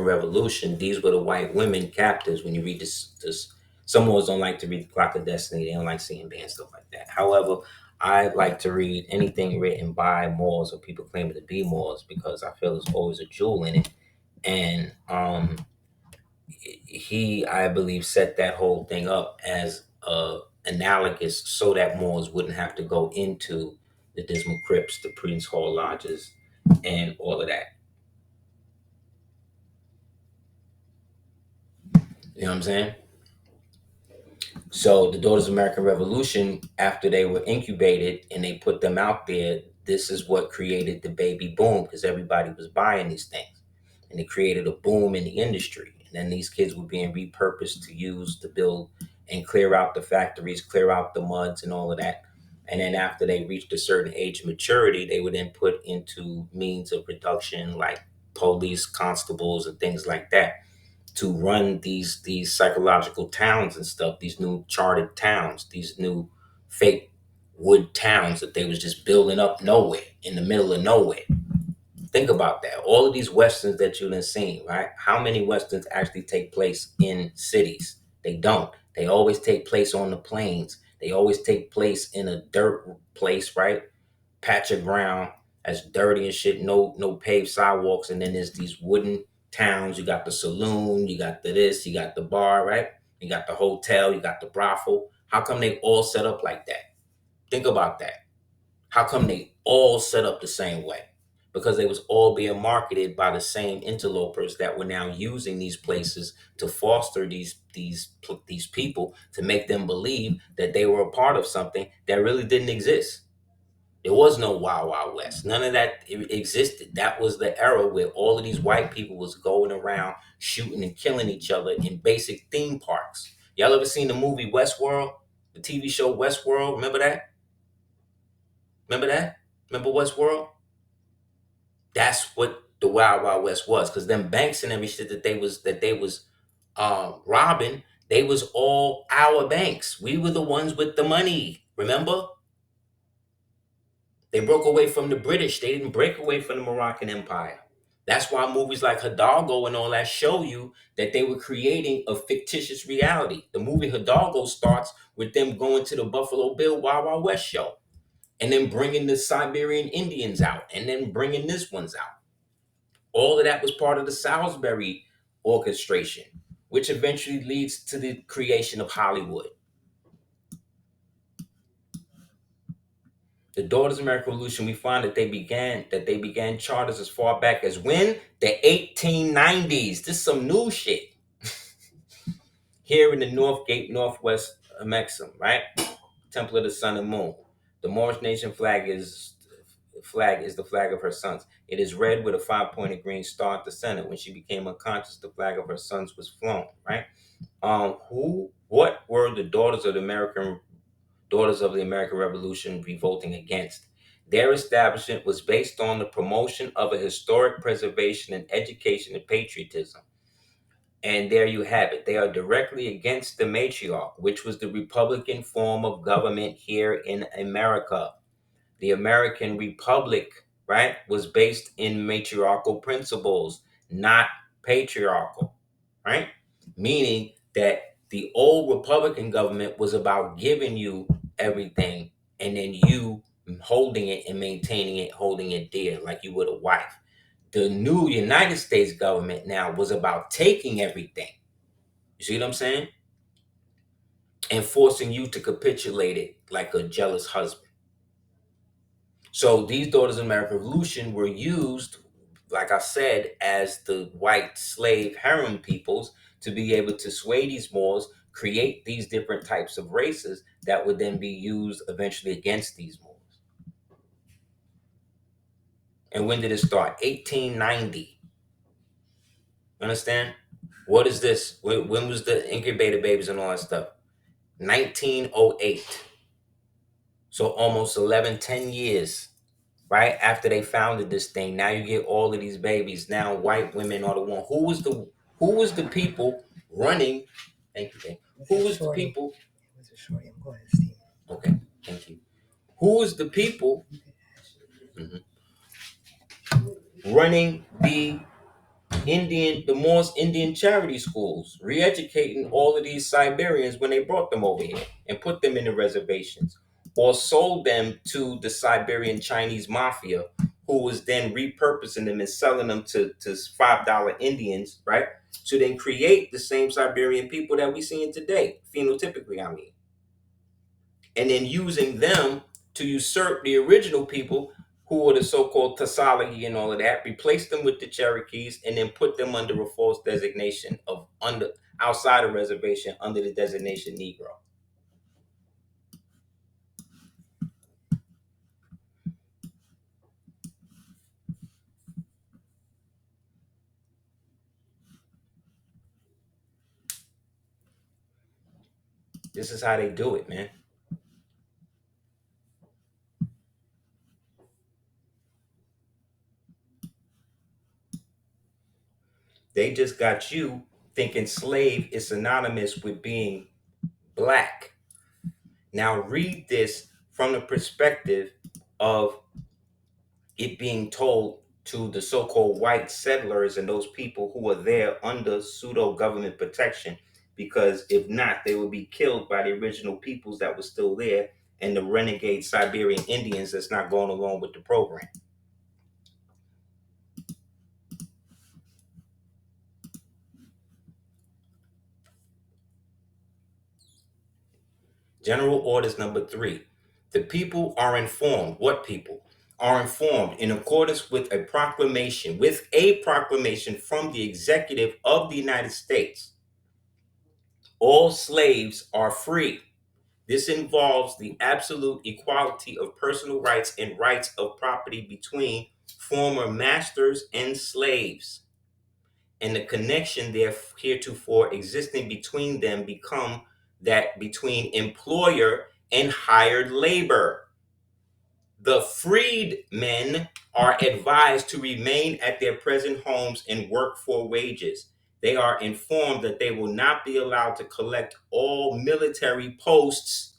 Speaker 1: Revolution, these were the white women captives. When you read this, some Moors don't like to read the Clock of Destiny. They don't like seeing band stuff like that. However, I like to read anything written by Moors or people claiming to be Moors because I feel there's always a jewel in it. And he, I believe, set that whole thing up as analogous so that Moors wouldn't have to go into the Dismal Crypts, the Prince Hall Lodges, and all of that. You know what I'm saying? So the Daughters of American Revolution, after they were incubated and they put them out there, this is what created the baby boom because everybody was buying these things. And it created a boom in the industry. And then these kids were being repurposed to use to build and clear out the factories, clear out the muds and all of that. And then after they reached a certain age of maturity, they were then put into means of production like police, constables, and things like that to run these psychological towns and stuff, these new charted towns, these new fake wood towns that they was just building up nowhere in the middle of nowhere. Think about that. All of these westerns that you've seen, right? How many westerns actually take place in cities? They don't. They always take place on the plains. They always take place in a dirt place, right? Patch of ground that's dirty and shit, no paved sidewalks, and then there's these wooden towns. You got the saloon, you got the this, you got the bar, right? You got the hotel, you got the brothel. How come they all set up like that? Think about that. How come they all set up the same way? Because they was all being marketed by the same interlopers that were now using these places to foster these people to make them believe that they were a part of something that really didn't exist. There was no Wild Wild West. None of that existed. That was the era where all of these white people was going around shooting and killing each other in basic theme parks. Y'all ever seen the movie Westworld? The TV show Westworld? Remember that? Remember that? Remember Westworld? That's what the Wild Wild West was. Because them banks and every shit that they was robbing, they was all our banks. We were the ones with the money. Remember? They broke away from the British. They didn't break away from the Moroccan Empire. That's why movies like Hidalgo and all that show you that they were creating a fictitious reality. The movie Hidalgo starts with them going to the Buffalo Bill Wild Wild West show and then bringing the Siberian Indians out and then bringing this ones out. All of that was part of the Salisbury orchestration, which eventually leads to the creation of Hollywood. The Daughters of American Revolution, we find that they began charters as far back as when? The 1890s. This is some new shit. Here in the Northgate, Northwest Mexam, right? Temple of the Sun and Moon. The Moorish nation flag is flag is the flag of her sons. It is red with a five-pointed green star at the center. When she became unconscious, the flag of her sons was flown. Right. What were the daughters of the American Revolution revolting against? Their establishment was based on the promotion of a historic preservation and education and patriotism. And there you have it. They are directly against the matriarch, which was the Republican form of government here in America. The American Republic, right, was based in matriarchal principles, not patriarchal, right? Meaning that the old Republican government was about giving you everything and then you holding it and maintaining it, holding it dear like you would a wife. The new United States government now was about taking everything. You see what I'm saying? And forcing you to capitulate it like a jealous husband. So these daughters of the American Revolution were used, like I said, as the white slave harem peoples to be able to sway these Moors, create these different types of races that would then be used eventually against these Moors. And when did it start? 1890. Understand? What is this? When was the incubator babies and all that stuff? 1908. So almost 11, 10 years, right after they founded this thing. Now you get all of these babies. Now white women are the one. Who was the people running? Thank you, thank you. Who was the people? Okay, thank you. Who was the people mhm, running the Moors Indian charity schools, re-educating all of these Siberians when they brought them over here and put them in the reservations, or sold them to the Siberian Chinese mafia, who was then repurposing them and selling them to $5 Indians, right? To then create the same Siberian people that we seeing today, phenotypically, I mean, and then using them to usurp the original people who were the so-called Tasalagi and all of that, replace them with the Cherokees, and then put them under a false designation of under outside a reservation under the designation Negro. This is how they do it, man. They just got you thinking slave is synonymous with being black. Now read this from the perspective of it being told to the so-called white settlers and those people who are there under pseudo government protection, because if not, they would be killed by the original peoples that were still there and the renegade Siberian Indians that's not going along with the program. General Orders number 3. The people are informed. What people? Are informed in accordance with a proclamation from the executive of the United States. All slaves are free. This involves the absolute equality of personal rights and rights of property between former masters and slaves, and the connection there heretofore existing between them become that between employer and hired labor. The freedmen are advised to remain at their present homes and work for wages. They are informed that they will not be allowed to collect all military posts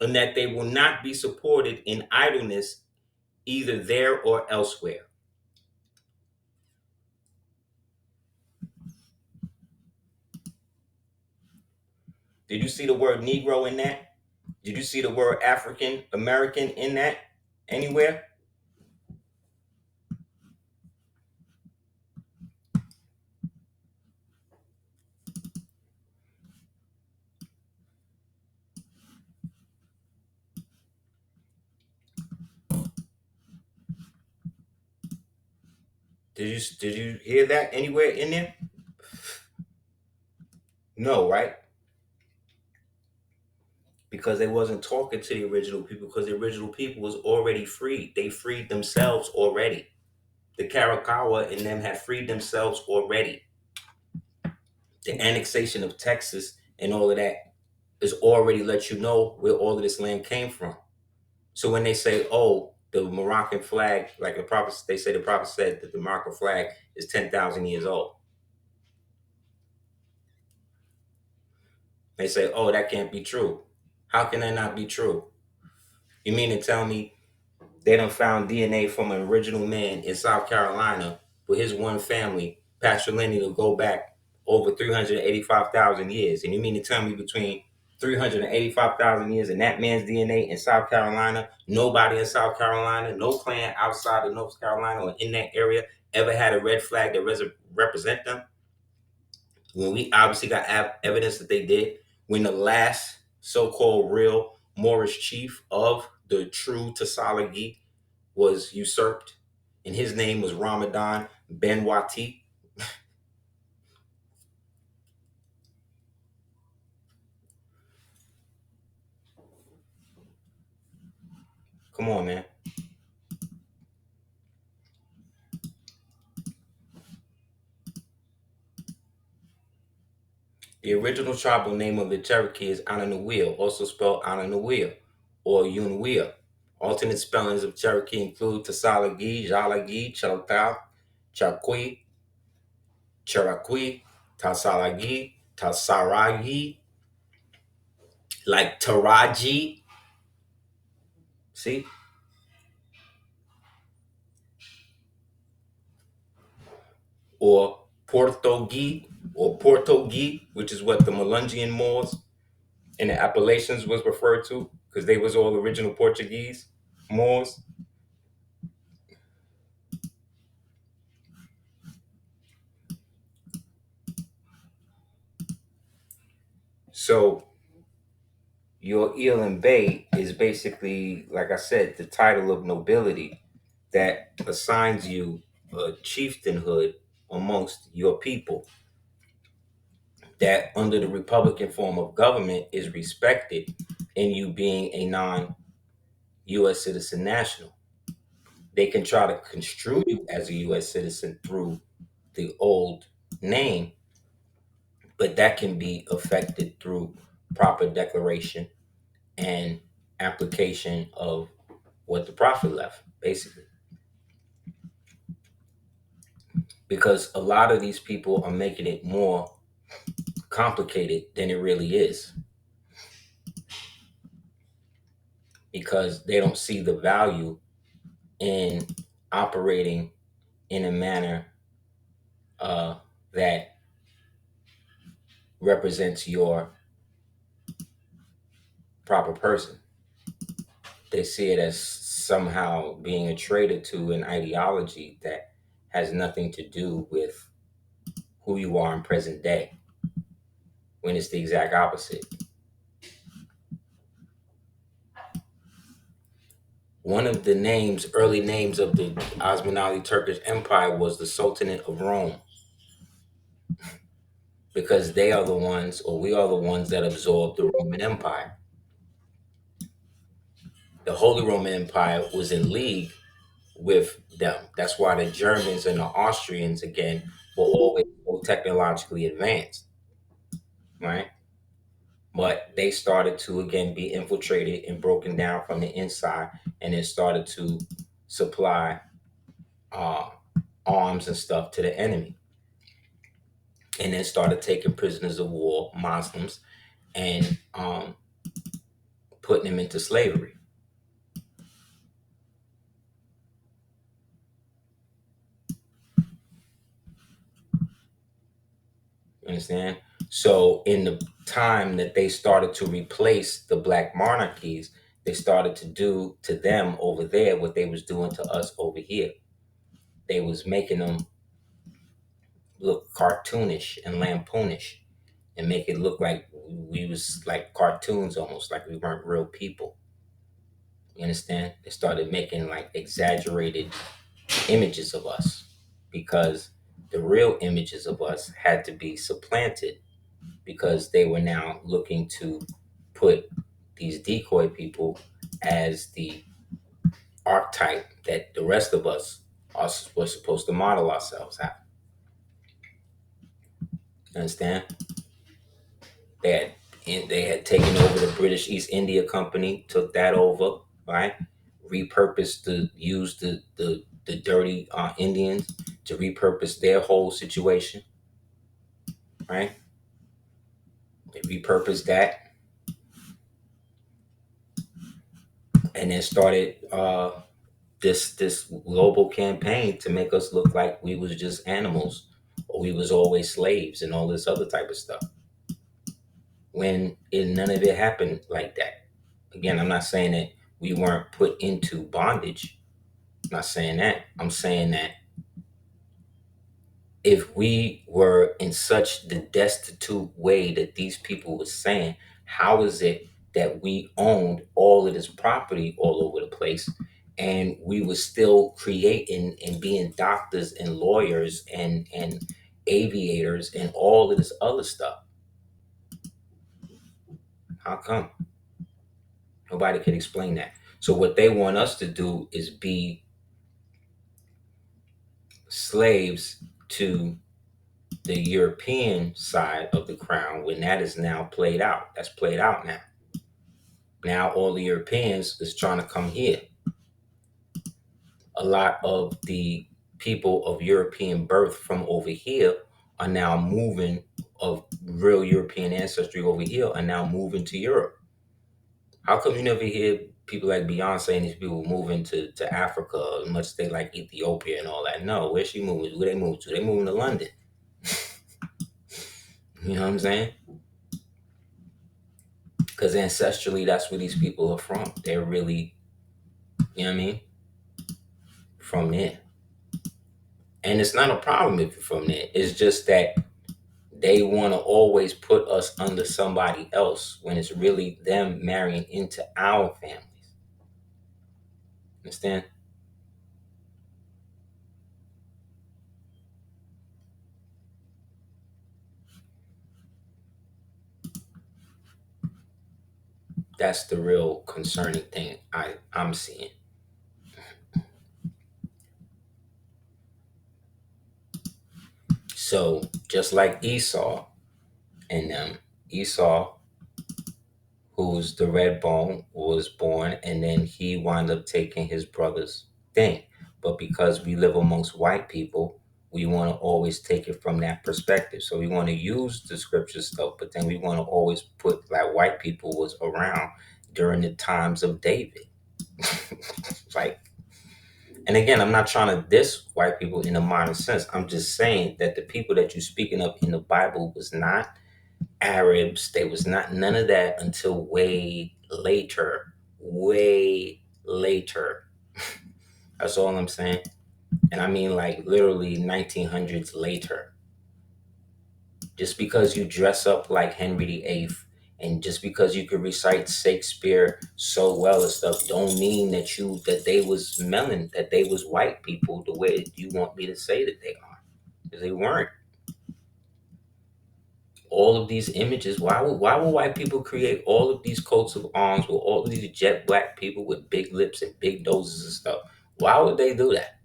Speaker 1: and that they will not be supported in idleness either there or elsewhere. Did you see the word Negro in that? Did you see the word African American in that anywhere? Did you hear that anywhere in there? No, right? because they wasn't talking to the original people because the original people was already freed. They freed themselves already. The Caracalla and them had freed themselves already. The annexation of Texas and all of that is already let you know where all of this land came from. So when they say, "Oh, the Moroccan flag," like the prophet, they say the prophet said that the Moroccan flag is 10,000 years old. They say, "Oh, that can't be true." How can that not be true? You mean to tell me they done found DNA from an original man in South Carolina for his one family, patrilineal, to go back over 385,000 years? And you mean to tell me between 385,000 years and that man's DNA in South Carolina, nobody in South Carolina, no clan outside of North Carolina or in that area ever had a red flag that represent them? When we obviously got evidence that they did, when the last so-called real Moorish chief of the true Tasalagi was usurped, and his name was Ramadan Ben Wati. Come on, man. The original tribal name of the Cherokee is Ananuia, also spelled Ananuia or Unuia. Alternate spellings of Cherokee include Tasalagi, Jalagi, Chelta, Chakwi, Cherokee, Tasalagi, Tasaragi, like Taraji. See? Or Portogi, which is what the Melungeon Moors and the Appalachians was referred to, because they was all original Portuguese Moors. So your Elam Bay is basically, like I said, the title of nobility that assigns you a chieftainhood amongst your people that under the Republican form of government is respected in you being a non-US citizen national. They can try to construe you as a US citizen through the old name, but that can be affected through proper declaration and application of what the prophet left, basically. Because a lot of these people are making it more complicated than it really is, because they don't see the value in operating in a manner uh, that represents your proper person. They see it as somehow being a traitor to an ideology that has nothing to do with who you are in present day, when it's the exact opposite. One of the names, early names of the Osmanli Turkish Empire was the Sultanate of Rome, because they are the ones, or we are the ones that absorbed the Roman Empire. The Holy Roman Empire was in league with them. That's why the Germans and the Austrians, again, were always so technologically advanced, right? But they started to, again, be infiltrated and broken down from the inside, and then started to supply uh, arms and stuff to the enemy, and then started taking prisoners of war, Muslims, and putting them into slavery. You understand? So in the time that they started to replace the black monarchies, they started to do to them over there what they was doing to us over here. They was making them look cartoonish and lampoonish, and make it look like we was like cartoons, almost like we weren't real people. You understand? They started making like exaggerated images of us, because the real images of us had to be supplanted, because they were now looking to put these decoy people as the archetype that the rest of us were supposed to model ourselves after. Understand? They had they had taken over the British East India Company, took that over, right? Repurposed the used the dirty Indians to repurpose their whole situation, right? They repurposed that and then started this global campaign to make us look like we was just animals or we was always slaves and all this other type of stuff. When none of it happened like that. Again, I'm not saying that we weren't put into bondage. I'm not saying that. I'm saying that if we were in such the destitute way that these people were saying, how is it that we owned all of this property all over the place and we were still creating and being doctors and lawyers and aviators and all of this other stuff? How come? Nobody can explain that. So what they want us to do is be slaves to the European side of the crown when that is now played out. That's played out now. Now all the Europeans is trying to come here. A lot of the people of European birth from over here are now moving, of real European ancestry over here, are now moving to Europe. How come you never hear people like Beyonce and these people moving to Africa, much they like Ethiopia and all that? No, where's she moving? Where they move to? They moving to London. You know what I'm saying? Because ancestrally, that's where these people are from. They're really, you know what I mean, from there. And it's not a problem if you're from there. It's just that they want to always put us under somebody else when it's really them marrying into our families. Understand? That's the real concerning thing I'm seeing. So just like Esau and them, Esau, who's the red bone, was born and then he wound up taking his brother's thing. But because we live amongst white people, we want to always take it from that perspective. So we want to use the scripture stuff, but then we want to always put like white people was around during the times of David. Like, and again, I'm not trying to diss white people in a modern sense. I'm just saying that the people that you're speaking of in the Bible was not Arabs. They was not none of that until way later. Way later. That's all I'm saying. And I mean like literally 1900s later. Just because you dress up like Henry VIII and just because you could recite Shakespeare so well and stuff don't mean that they was melon, that they was white people the way you want me to say that they are. Because they weren't. All of these images. Why would white people create all of these coats of arms with all of these jet black people with big lips and big noses and stuff? Why would they do that?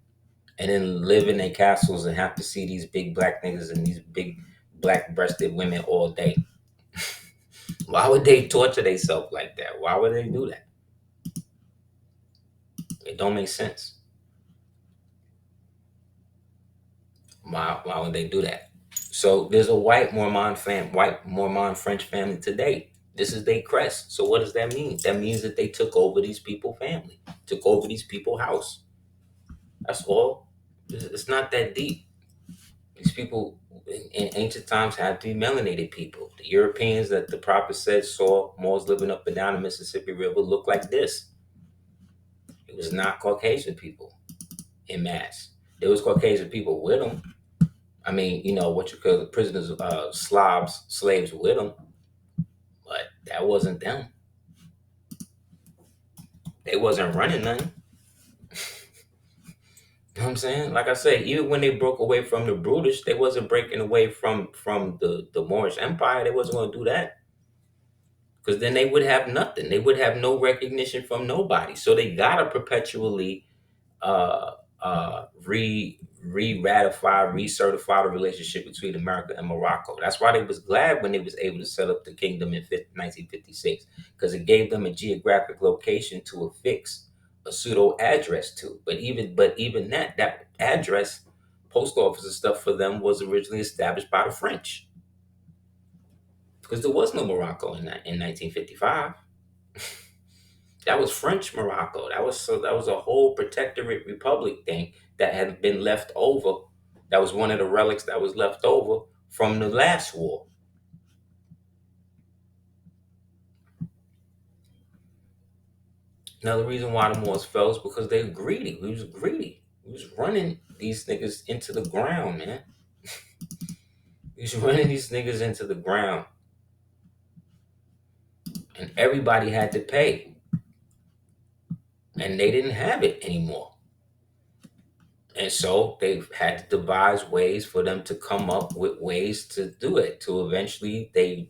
Speaker 1: And then live in their castles and have to see these big black niggas and these big black breasted women all day. Why would they torture themselves like that? Why would they do that? It don't make sense. Why would they do that? So there's a white Mormon French family today. This is their crest. So what does that mean? That means that they took over these people family, took over these people house. That's all. It's not that deep. These people in ancient times had to be melanated people. The Europeans that the prophet said saw Moors living up and down the Mississippi River look like this. It was not Caucasian people in mass. There was Caucasian people with them. I mean, you know, what you call the prisoners, Slavs, slaves with them, but that wasn't them. They wasn't running nothing. You know what I'm saying? Like I said, even when they broke away from the British, they wasn't breaking away from the Moorish Empire. They wasn't going to do that because then they would have nothing. They would have no recognition from nobody. So they gotta perpetually uh, re-ratify, recertify the relationship between America and Morocco. That's why they was glad when they was able to set up the kingdom in 1956, because it gave them a geographic location to affix a pseudo address to. But even that address, post office and stuff for them was originally established by the French, because there was no Morocco in 1955. That was French Morocco. That was a whole protectorate republic thing that had been left over. That was one of the relics that was left over from the last war. Another reason why the Moors fell is because they were greedy. We was greedy. We was running these niggas into the ground, man. We was running these niggas into the ground, and everybody had to pay, and they didn't have it anymore. And so they've had to devise ways for them to come up with ways to do it. To eventually they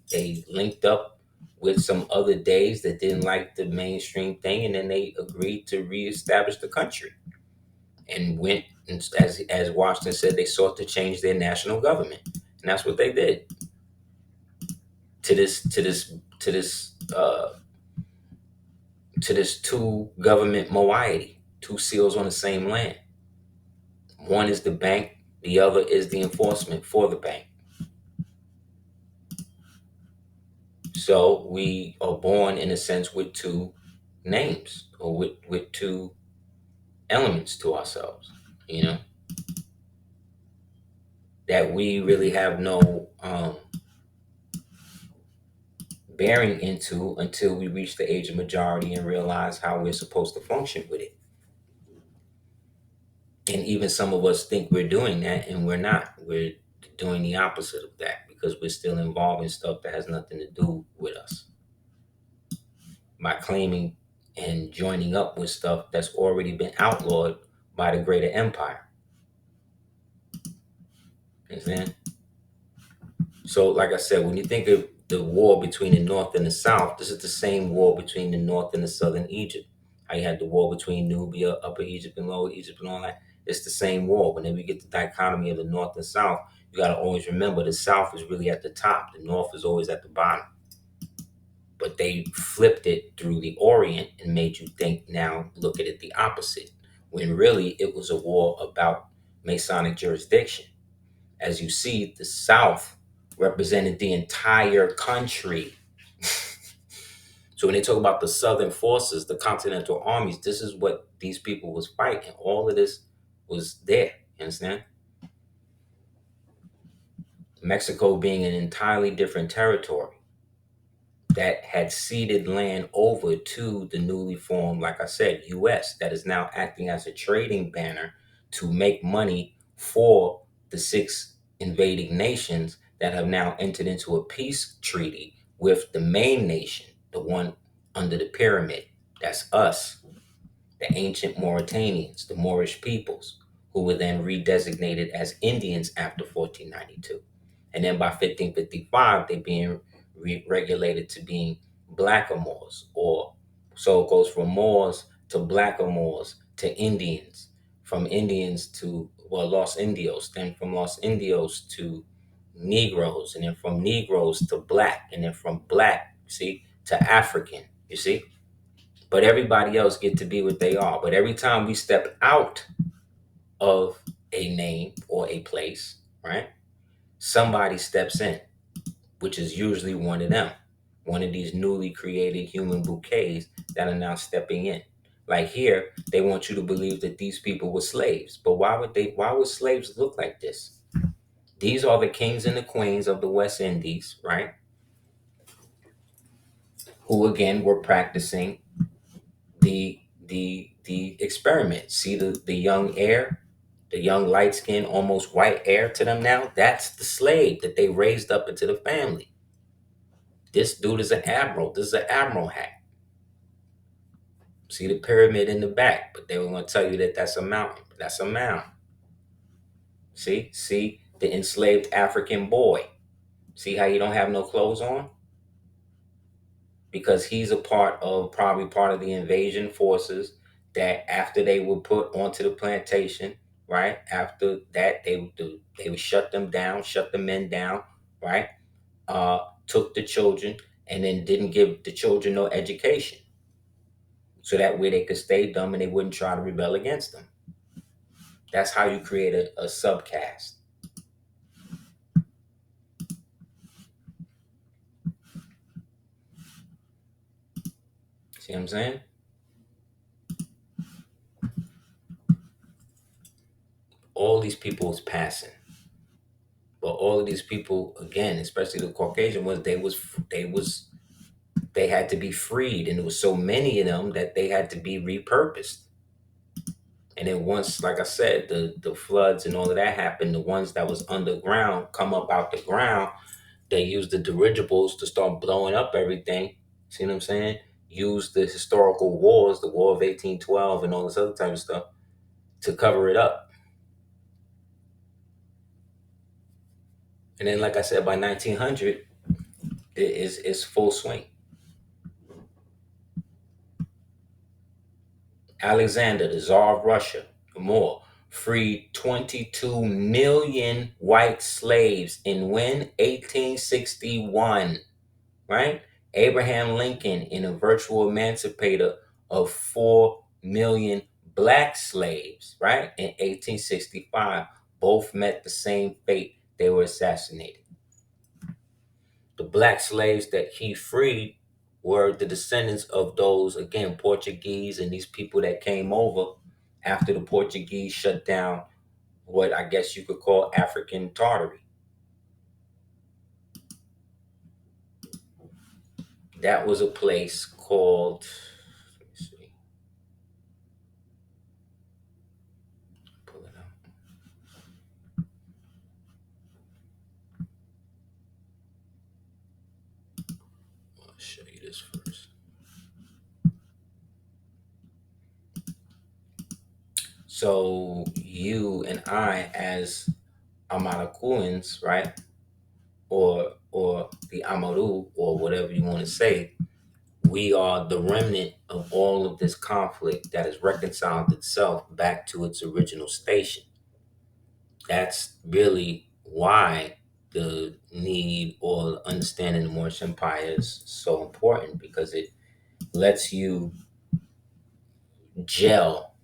Speaker 1: linked up with some other days that didn't like the mainstream thing, and then they agreed to reestablish the country. And went, as Washington said, they sought to change their national government, and that's what they did. To this two government moiety, two seals on the same land. One is the bank, the other is the enforcement for the bank. So we are born in a sense with two names, or with two elements to ourselves, you know, that we really have no bearing into until we reach the age of majority and realize how we're supposed to function with it. And even some of us think we're doing that, and we're not. We're doing the opposite of that, because we're still involved in stuff that has nothing to do with us, by claiming and joining up with stuff that's already been outlawed by the greater empire. Understand? So, like I said, when you think of the war between the North and the South, this is the same war between the North and the Southern Egypt. How you had the war between Nubia, Upper Egypt, and Lower Egypt, and all that. It's the same war. Whenever you get the dichotomy of the North and South, you got to always remember the South is really at the top, the North is always at the bottom. But they flipped it through the Orient and made you think, now look at it the opposite, when really it was a war about Masonic jurisdiction. As you see, the South represented the entire country. So when they talk about the Southern forces, the Continental armies, this is what these people was fighting. All of this was there. You understand? Mexico being an entirely different territory that had ceded land over to the newly formed, like I said, U.S., that is now acting as a trading banner to make money for the six invading nations that have now entered into a peace treaty with the main nation, the one under the pyramid. That's us, the ancient Mauritanians, the Moorish peoples, who were then redesignated as Indians after 1492. And then by 1555, they being regulated to being blackamoors, or so it goes from Moors to blackamoors to Indians, from Indians to, well, Los Indios, then from Los Indios to Negroes, and then from Negroes to black, and then from black, see, to African, you see? But everybody else get to be what they are. But every time we step out of a name or a place, right, somebody steps in, which is usually one of them, one of these newly created human bouquets that are now stepping in. Like here, they want you to believe that these people were slaves. But why would slaves look like this? These are the kings and the queens of the West Indies, right? Who again were practicing the experiment. See the young heir, the young light skinned, almost white heir to them now? That's the slave that they raised up into the family. This dude is an admiral. This is an admiral hat. See the pyramid in the back, but they were going to tell you that that's a mountain. That's a mound. See the enslaved African boy. See how you don't have no clothes on? because he's a part of probably part of the invasion forces that after they were put onto the plantation, right? After that, they would shut them down, shut the men down, right? Took the children and then didn't give the children no education, so that way they could stay dumb and they wouldn't try to rebel against them. That's how you create a subcaste. See what I'm saying? All these people was passing. But all of these people, again, especially the Caucasian ones, they had to be freed, and there was so many of them that they had to be repurposed. And then once, like I said, the floods and all of that happened, the ones that was underground come up out the ground. They used the dirigibles to start blowing up everything. See what I'm saying? Use the historical wars, the War of 1812, and all this other type of stuff to cover it up. And then, like I said, by 1900, it's full swing. Alexander, the Tsar of Russia, more, freed 22 million white slaves in when? 1861, right? Abraham Lincoln, in a virtual emancipator of 4 million black slaves, right? In 1865, both met the same fate. They were assassinated. The black slaves that he freed were the descendants of those, again, Portuguese and these people that came over after the Portuguese shut down what I guess you could call African Tartary. That was a place called, let me see, pull it up. I'll show you this first. So you and I, as Amarakuans, right, or the Amaru, or whatever you want to say, we are the remnant of all of this conflict that has reconciled itself back to its original station. That's really why the need or understanding the Moorish Empire is so important, because it lets you gel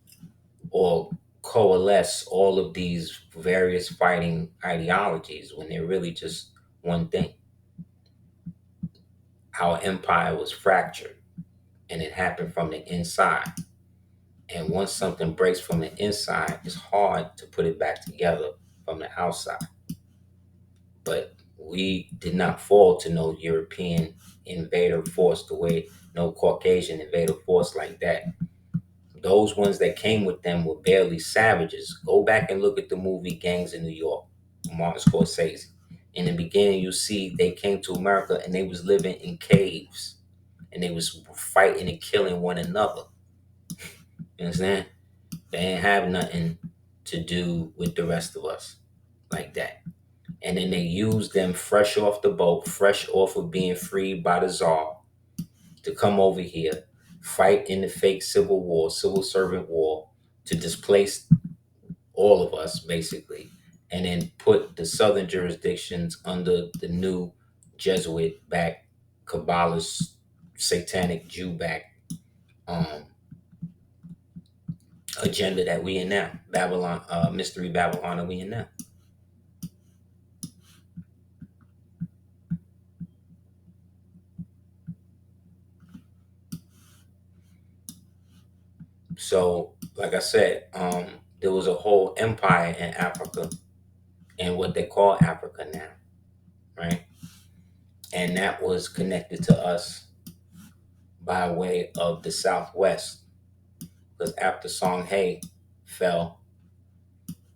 Speaker 1: or coalesce all of these various fighting ideologies when they're really just one thing. Our empire was fractured, and it happened from the inside. And once something breaks from the inside, it's hard to put it back together from the outside. But we did not fall to no European invader force, the way no Caucasian invader force like that. Those ones that came with them were barely savages. Go back and look at the movie Gangs in New York, Martin Scorsese. In the beginning, you see they came to America and they was living in caves, and they was fighting and killing one another. You understand? They ain't have nothing to do with the rest of us like that. And then they used them fresh off the boat, fresh off of being freed by the Tsar, to come over here, fight in the fake civil war, civil servant war, to displace all of us, basically, and then put the southern jurisdictions under the new Jesuit backed, Kabbalist, satanic Jew backed um, agenda that we in now. Babylon, mystery Babylon that we in now. So, like I said, there was a whole empire in Africa, and what they call Africa now, right? And that was connected to us by way of the Southwest, because after Songhai fell,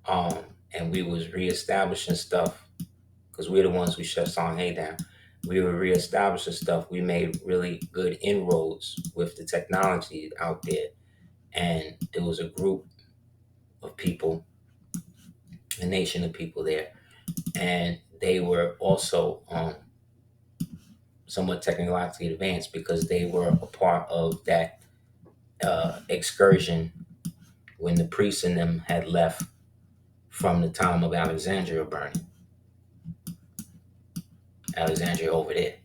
Speaker 1: um, and we was reestablishing stuff, because we're the ones who shut Songhai down. We were reestablishing stuff. We made really good inroads with the technology out there, and there was a group of people, a nation of people there, and they were also somewhat technologically advanced because they were a part of that excursion when the priests and them had left from the time of Alexandria burning. Alexandria over there.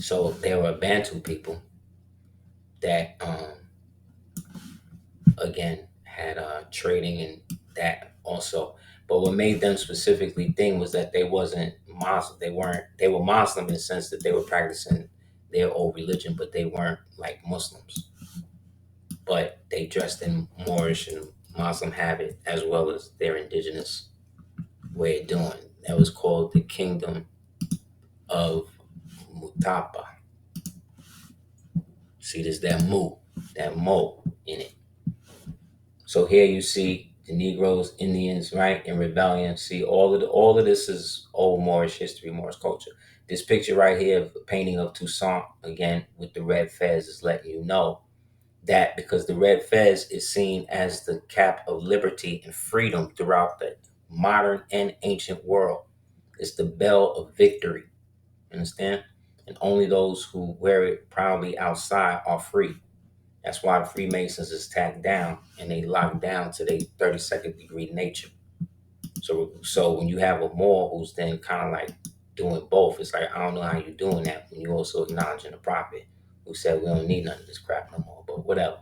Speaker 1: So there were Bantu people that, again, had trading and that also. But what made them specifically thing was that they wasn't Muslim. They were Muslim in the sense that they were practicing their old religion, but they weren't like Muslims. But they dressed in Moorish and Muslim habit as well as their indigenous way of doing. That was called the Kingdom of Mutapa. See, there's that mo in it. So here you see the Negroes, Indians, right, in rebellion. See, all of this is old Moorish history, Moorish culture. This picture right here of the painting of Toussaint, again, with the red fez, is letting you know that because the red fez is seen as the cap of liberty and freedom throughout the modern and ancient world. It's the bell of victory. Understand? And only those who wear it proudly outside are free. That's why the Freemasons is tacked down and they locked down to their 32nd degree nature. So when you have a Moor who's then kind of like doing both, it's like I don't know how you're doing that when you also acknowledging the prophet who said we don't need none of this crap no more. But whatever.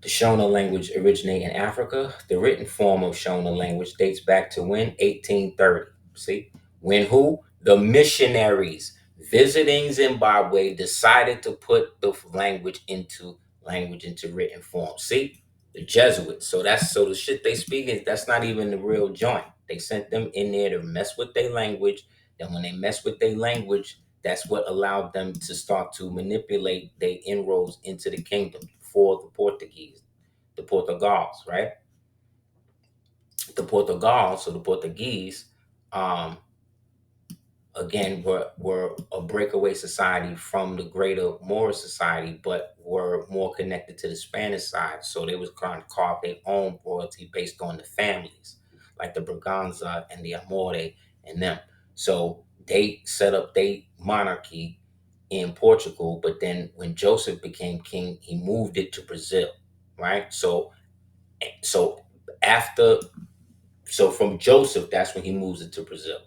Speaker 1: The Shona language originated in Africa. The written form of Shona language dates back to when? 1830. See? When who? The missionaries visiting Zimbabwe decided to put the language into written form. See? The Jesuits. So the shit they speak is that's not even the real joint. They sent them in there to mess with their language. Then when they mess with their language, that's what allowed them to start to manipulate their inroads into the kingdom for the Portuguese, the Portugals, right? The Portuguese, um, again, were a breakaway society from the greater Moorish society, but were more connected to the Spanish side. So they was trying to carve their own royalty based on the families, like the Braganza and the Amore and them. So they set up their monarchy in Portugal, but then when Joseph became king, he moved it to Brazil, right? So after so from Joseph, that's when he moves it to Brazil.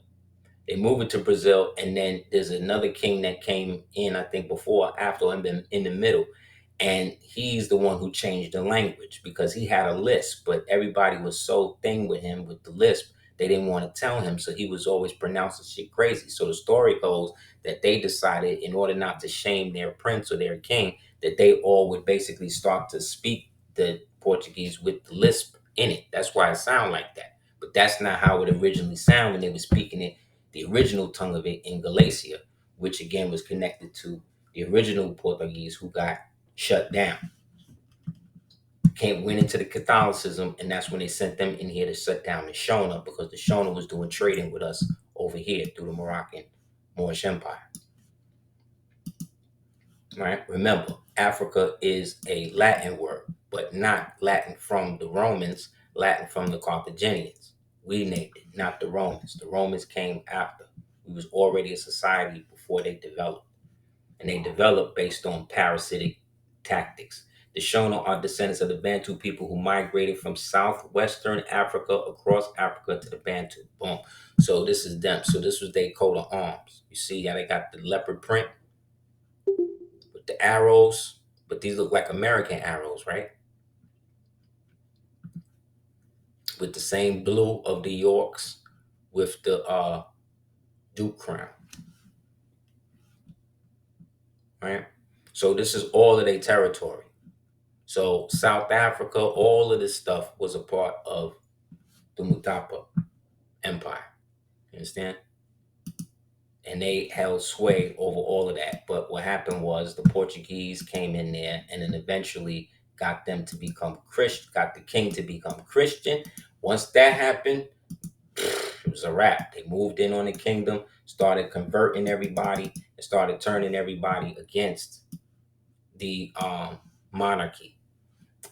Speaker 1: They move it to Brazil, and then there's another king that came in, I think, before or after him, in the middle, and he's the one who changed the language because he had a lisp, but everybody was so thing with him with the lisp, they didn't want to tell him, so he was always pronouncing shit crazy. So the story goes that they decided, in order not to shame their prince or their king, that they all would basically start to speak the Portuguese with the lisp in it. That's why it sounded like that. But that's not how it originally sounded when they were speaking it, the original tongue of it in Galicia, which again was connected to the original Portuguese who got shut down. Went into the Catholicism, and that's when they sent them in here to shut down the Shona because the Shona was doing trading with us over here through the Moroccan Moorish Empire. Right? Remember, Africa is a Latin word, but not Latin from the Romans, Latin from the Carthaginians. We named it, not the Romans. The Romans came after. We was already a society before they developed. And they developed based on parasitic tactics. The Shona are descendants of the Bantu people who migrated from southwestern Africa across Africa to the Bantu. Boom. So this is them. So this was their coat of arms. You see how they got the leopard print with the arrows, but these look like American arrows, right? With the same blue of the Yorks with the Duke crown, right? So this is all of their territory. So South Africa, all of this stuff was a part of the Mutapa Empire. You understand? And they held sway over all of that. But what happened was the Portuguese came in there and then eventually got them to become Christian, got the king to become Christian. Once that happened, it was a wrap. They moved in on the kingdom, started converting everybody, and started turning everybody against the monarchy.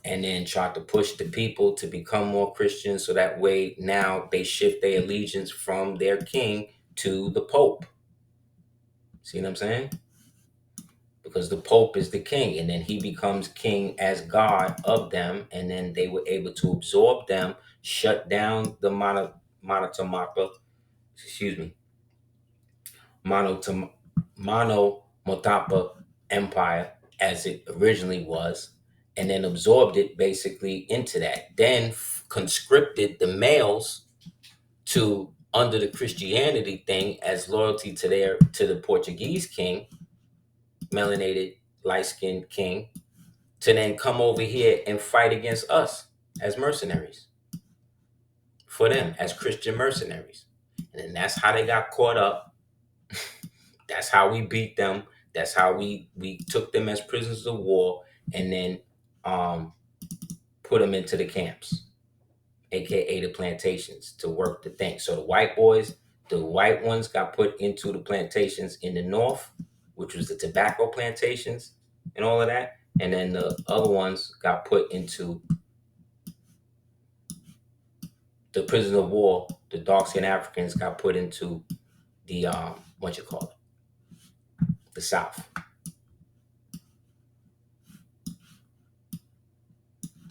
Speaker 1: and then tried to push the people to become more Christian so that way now they shift their allegiance from their king to the Pope. See what I'm saying? Because the Pope is the king, and then he becomes king as God of them, and then they were able to absorb them, shut down the Monotomapa, excuse me, Monotom- Monomotapa Empire as it originally was, and then absorbed it basically into that. Then conscripted the males to under the Christianity thing as loyalty to the Portuguese king, melanated light skinned king, to then come over here and fight against us as mercenaries for them as Christian mercenaries. And then that's how they got caught up. That's how we beat them. That's how we took them as prisoners of war and then um, put them into the camps, aka the plantations, to work the thing. So the white boys, the white ones got put into the plantations in the north, which was the tobacco plantations and all of that. And then the other ones got put into the prisoners of war. The dark skinned Africans got put into the what you call it, the south.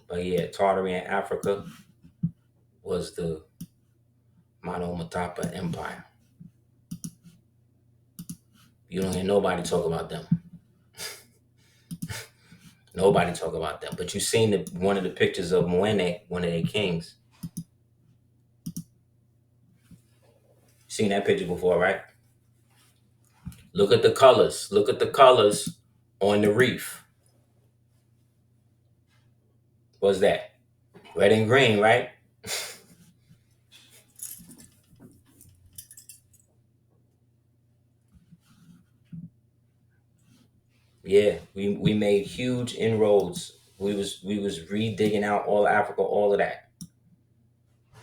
Speaker 1: But yeah, Tartary in Africa was the Monomotapa Empire. You don't hear nobody talk about them. Nobody talk about them. But you seen one of the pictures of Moene, one of their kings. Seen that picture before, right? Look at the colors. Look at the colors on the reef. What's that? Red and green, right? Yeah, we made huge inroads. We was re-digging out all of Africa, all of that.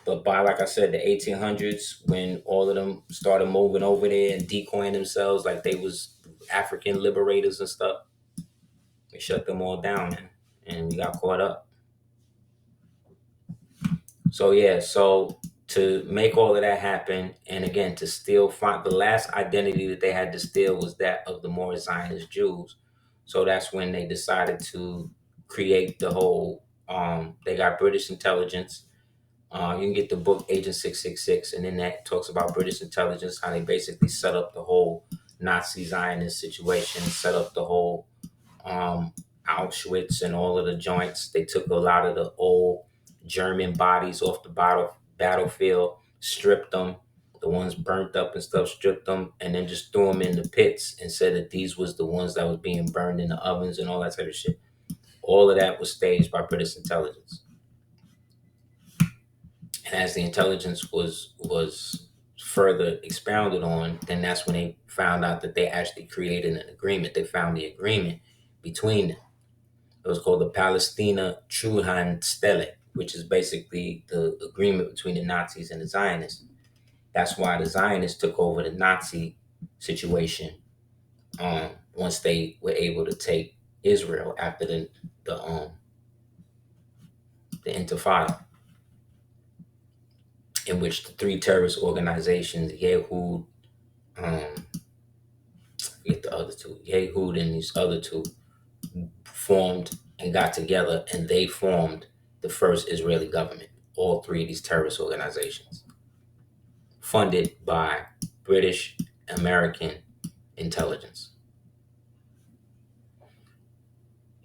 Speaker 1: But by, like I said, the 1800s, when all of them started moving over there and decoying themselves like they was African liberators and stuff, we shut them all down, man, and we got caught up. So yeah, so to make all of that happen, and again to still find the last identity that they had to steal was that of the Moorish Zionist Jews. So that's when they decided to create the whole. They got British intelligence. You can get the book Agent 666, and then that talks about British intelligence, how they basically set up the whole Nazi Zionist situation, set up the whole um, Auschwitz and all of the joints. They took a lot of the old German bodies off the battlefield, stripped them, the ones burnt up and stuff, stripped them, and then just threw them in the pits and said that these was the ones that was being burned in the ovens and all that type of shit. All of that was staged by British intelligence. And as the intelligence was further expounded on, then that's when they found out that they actually created an agreement. They found the agreement between them. It was called the Palestina Truhan Stele, which is basically the agreement between the Nazis and the Zionists. That's why the Zionists took over the Nazi situation once they were able to take Israel after the Intifada, in which the three terrorist organizations, Yehud, um, get the other two, Yehud and these other two, formed and got together, and they formed the first Israeli government. All three of these terrorist organizations, funded by British American intelligence.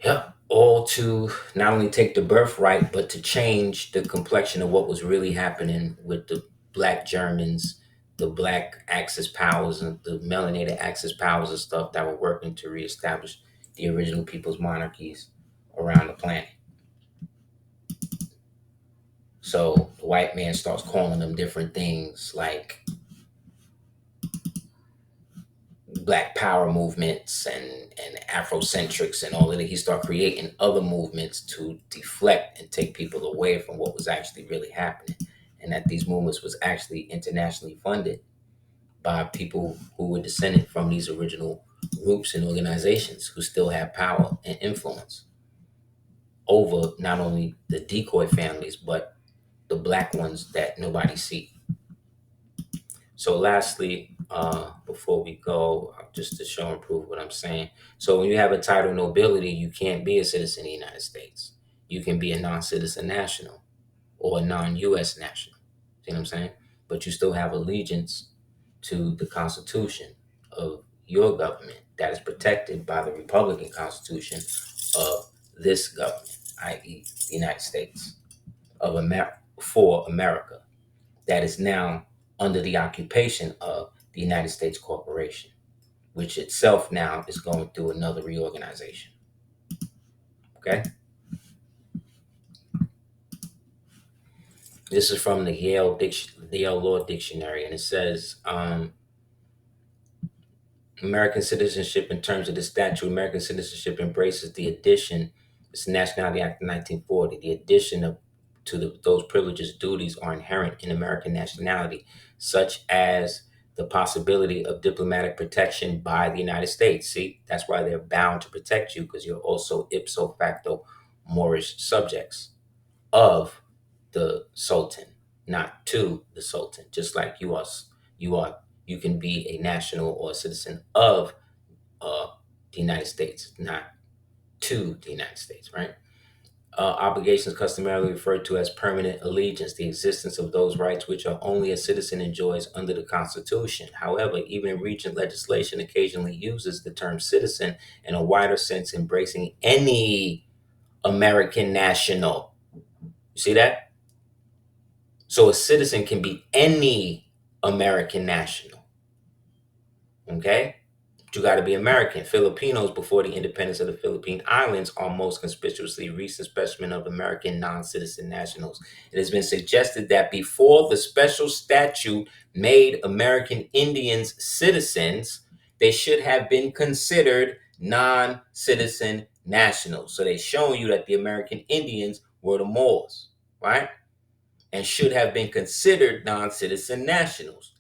Speaker 1: Yep, all to not only take the birthright, but to change the complexion of what was really happening with the black Germans, the black Axis powers, and the melanated Axis powers and stuff that were working to reestablish the original people's monarchies around the planet. So the white man starts calling them different things like black power movements and Afrocentrics and all of that. He started creating other movements to deflect and take people away from what was actually really happening. And that these movements was actually internationally funded by people who were descended from these original groups and organizations who still have power and influence. over not only the decoy families, but the black ones that nobody see. So lastly, before we go, just to show and prove what I'm saying. So when you have a title nobility, you can't be a citizen of the United States. You can be a non-citizen national or a non-US national. See what I'm saying? But you still have allegiance to the Constitution of your government that is protected by the Republican Constitution of this government, i.e., the United States of America for America, that is now under the occupation of the United States Corporation, which itself now is going through another reorganization. Okay? This is from the Yale Law Dictionary, and it says American citizenship, in terms of the statute, American citizenship embraces the addition, it's the Nationality Act of 1940, the addition of those privileges, duties are inherent in American nationality, such as the possibility of diplomatic protection by the United States. See, that's why they're bound to protect you, because you're also ipso facto Moorish subjects of the Sultan, not to the Sultan. Just like you can be a national or a citizen of uh, the United States, not to the United States, right? Obligations customarily referred to as permanent allegiance, the existence of those rights which are only a citizen enjoys under the Constitution. However, even region legislation occasionally uses the term citizen in a wider sense, embracing any American national. You see that? So a citizen can be any American national. Okay? But you got to be American. Filipinos, before the independence of the Philippine Islands, are most conspicuously recent specimen of American non-citizen nationals. It has been suggested that before the special statute made American Indians citizens, they should have been considered non-citizen nationals. So they're showing you that the American Indians were the Moors, right? And should have been considered non-citizen nationals.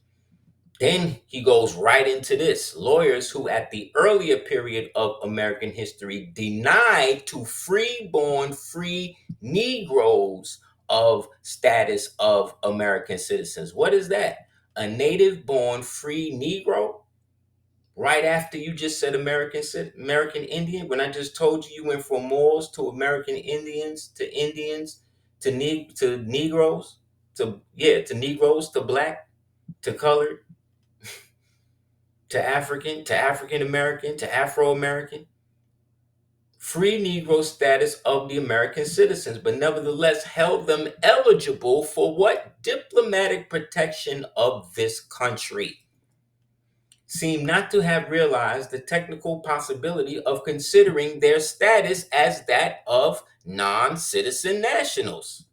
Speaker 1: Then he goes right into this. Lawyers who, at the earlier period of American history, denied to free-born free Negroes of status of American citizens. What is that? A native-born free Negro? Right after you just said American Indian, when I just told you went from Moors to American Indians to Negroes to Negroes to black to colored to African American, to Afro American, free Negro status of the American citizens, but nevertheless held them eligible for what? Diplomatic protection of this country. Seem not to have realized the technical possibility of considering their status as that of non citizen nationals.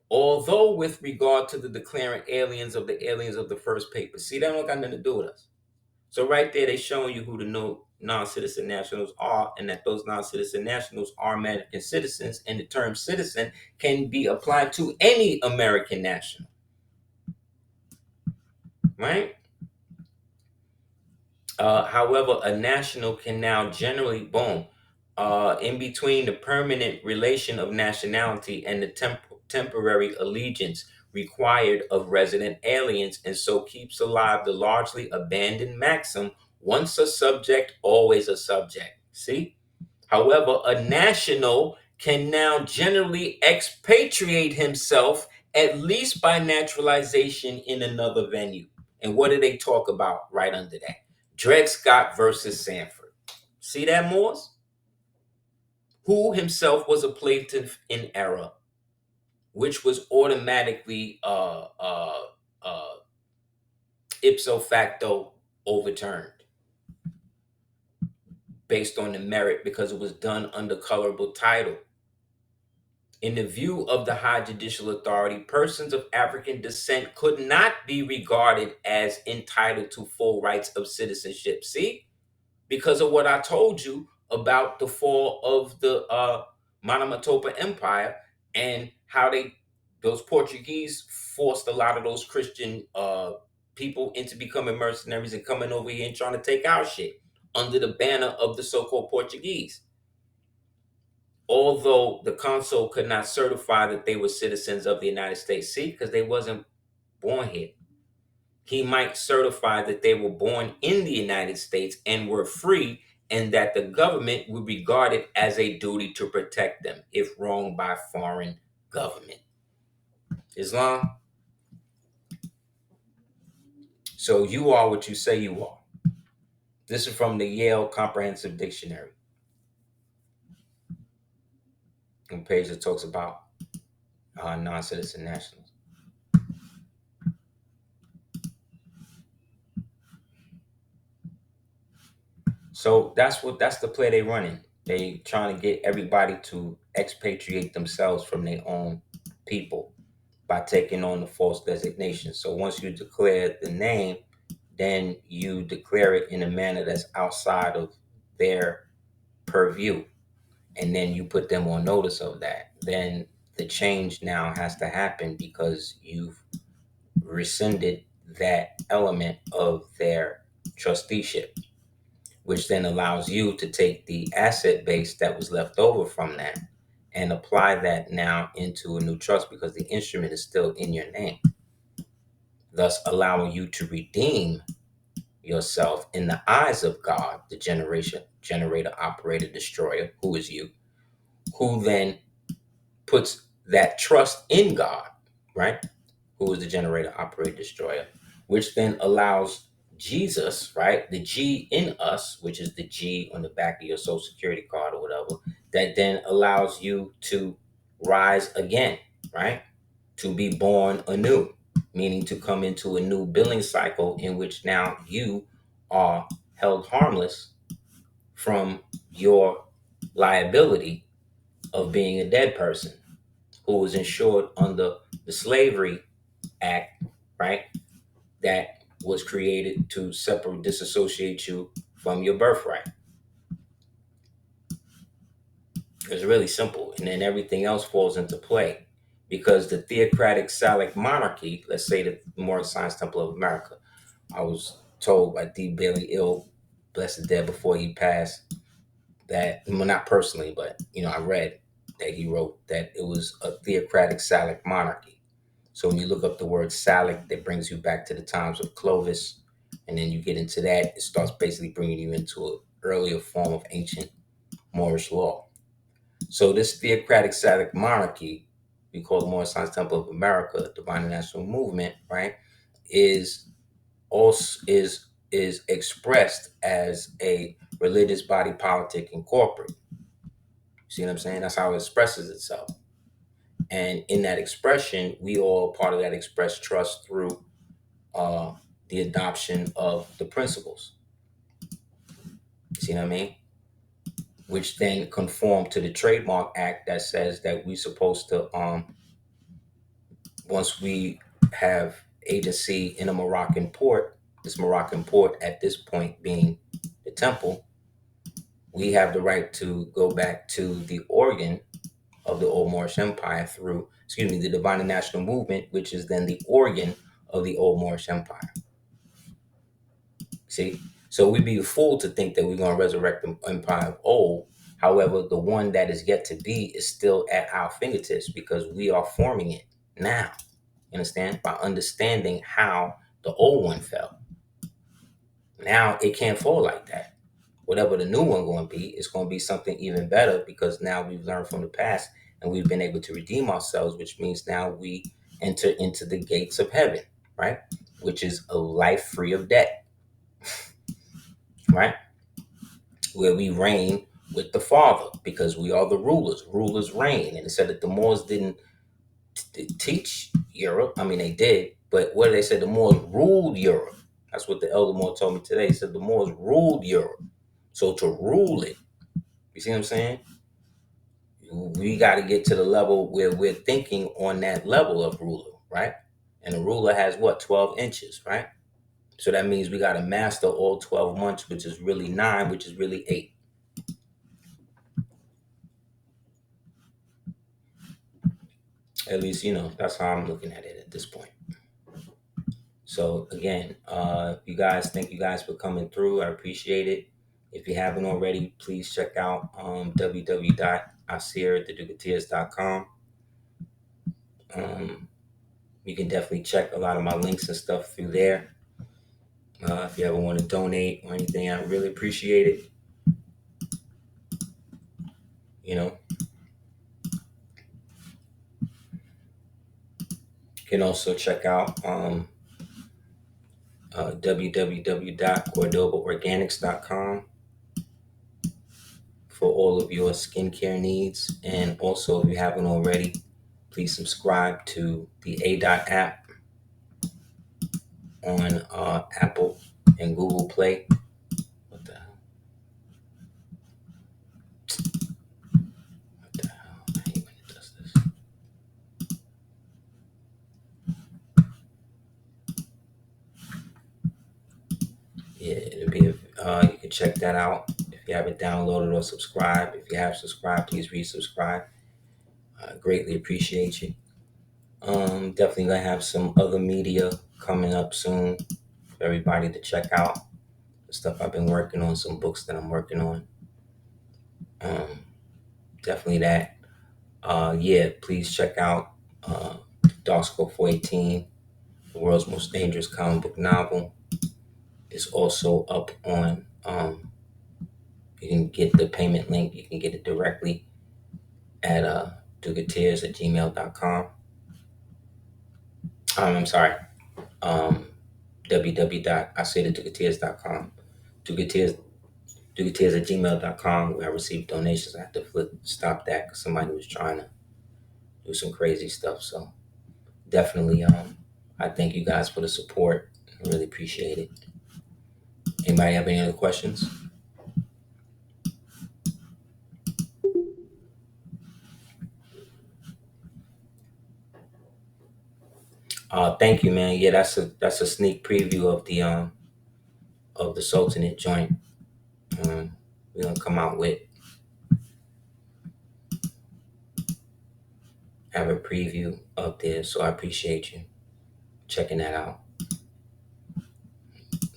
Speaker 1: Although, with regard to the declaring aliens of the first paper, see, that don't got nothing to do with us. So right there, they showing you who the non-citizen nationals are, and that those non-citizen nationals are American citizens, and the term citizen can be applied to any American national, right? However, a national can now generally, boom, in between the permanent relation of nationality and the temporary allegiance required of resident aliens, and so keeps alive the largely abandoned maxim, once a subject, always a subject. See? However, a national can now generally expatriate himself, at least by naturalization, in another venue. And what do they talk about right under that? Dred Scott versus Sanford. See that, Morse? Who himself was a plaintiff in error, which was automatically ipso facto overturned based on the merit, because it was done under colorable title. In the view of the high judicial authority, persons of African descent could not be regarded as entitled to full rights of citizenship. See? Because of what I told you about the fall of the Monomatopa Empire, and how those Portuguese forced a lot of those Christian people into becoming mercenaries and coming over here and trying to take our shit under the banner of the so-called Portuguese. although the consul could not certify that they were citizens of the United States. See, because they wasn't born here. He might certify that they were born in the United States and were free, and that the government would regard it as a duty to protect them if wronged by foreign government. Islam. So you are what you say you are. This is from the Yale Comprehensive Dictionary, on page that talks about non-citizen nationals. So that's the play they running. They trying to get everybody to expatriate themselves from their own people by taking on the false designation. So once you declare the name, then you declare it in a manner that's outside of their purview, and then you put them on notice of that. Then the change now has to happen because you've rescinded that element of their trusteeship, which then allows you to take the asset base that was left over from that and apply that now into a new trust because the instrument is still in your name, thus allowing you to redeem yourself in the eyes of God, the generator, operator, destroyer, who is you, who then puts that trust in God, right? Who is the generator, operator, destroyer, which then allows Jesus, right? The G in us, which is the G on the back of your social security card or whatever, that then allows you to rise again, right? To be born anew, meaning to come into a new billing cycle in which now you are held harmless from your liability of being a dead person who was insured under the Slavery Act, right? That was created to separate, disassociate you from your birthright. It's really simple. And then everything else falls into play because the theocratic Salic monarchy, let's say the Moorish Science Temple of America, I was told by D. Bailey Ill, blessed dead before he passed, that, well, not personally, but, I read that he wrote that it was a theocratic Salic monarchy. So when you look up the word Salic, that brings you back to the times of Clovis. And then you get into that, it starts basically bringing you into an earlier form of ancient Moorish law. So this theocratic Salic monarchy, we call the Moorish Science Temple of America, Divine National Movement, right, is also is expressed as a religious body politic in corporate. See what I'm saying? That's how it expresses itself. And in that expression, we all part of that express trust through uh, the adoption of the principles. See what I mean? Which then conform to the Trademark Act that says that we're supposed to, once we have agency in a Moroccan port, this Moroccan port at this point being the temple, we have the right to go back to the organ of the Old Moorish Empire through, the Divine National Movement, which is then the organ of the Old Moorish Empire. See? So we'd be a fool to think that we're going to resurrect the empire of old. However, the one that is yet to be is still at our fingertips because we are forming it now. You understand? By understanding how the old one fell. Now it can't fall like that. Whatever the new one going to be, it's going to be something even better because now we've learned from the past and we've been able to redeem ourselves, which means now we enter into the gates of heaven, right? Which is a life free of debt, right? Where we reign with the Father because we are the rulers. Rulers reign. And it said that the Moors didn't teach Europe. I mean, they did, but what they said, the Moors ruled Europe. That's what the Elder Moore told me today. He said the Moors ruled Europe. So to rule it, you see what I'm saying? We got to get to the level where we're thinking on that level of ruler, right? And a ruler has what, 12 inches, right? So that means we got to master all 12 months, which is really 9, which is really 8. At least, that's how I'm looking at it at this point. So again, you guys, thank you guys for coming through. I appreciate it. If you haven't already, please check out www.aseer.com. Um, you can definitely check a lot of my links and stuff through there. If you ever want to donate or anything, I really appreciate it. You know, you can also check out www.cordobaorganics.com for all of your skincare needs. And also, if you haven't already, please subscribe to the ADOT app on Apple and Google Play. What the hell? What the hell? I hate when it does this. Yeah, it'll be. You can check that out if you haven't downloaded or subscribed. If you have subscribed, please resubscribe. I greatly appreciate you. Definitely gonna have some other media coming up soon for everybody to check out. The stuff I've been working on, some books that I'm working on. Um, Definitely that. Yeah, please check out Dark Scope 418, the world's most dangerous comic book novel. It's also up on. You can get the payment link. You can get it directly at dugateers@gmail.com. I'm sorry. Um, www.isaydatodugateers.com. Dugateers, dugateers@gmail.com, where I receive donations. I had to stop that because somebody was trying to do some crazy stuff. So definitely, I thank you guys for the support. I really appreciate it. Anybody have any other questions? Thank you, man. Yeah, that's a sneak preview of the Sultanate joint. We're gonna come out with have a preview up there. So I appreciate you checking that out.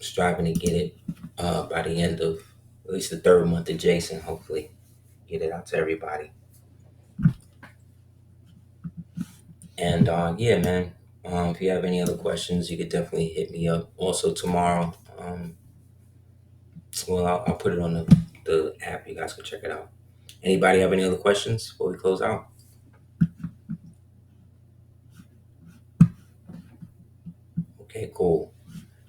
Speaker 1: Striving to get it by the end of at least the third month of Jason. Hopefully, get it out to everybody. And yeah, man. If you have any other questions, you could definitely hit me up. Also tomorrow, well, I'll put it on the app. You guys can check it out. Anybody have any other questions before we close out? Okay, cool.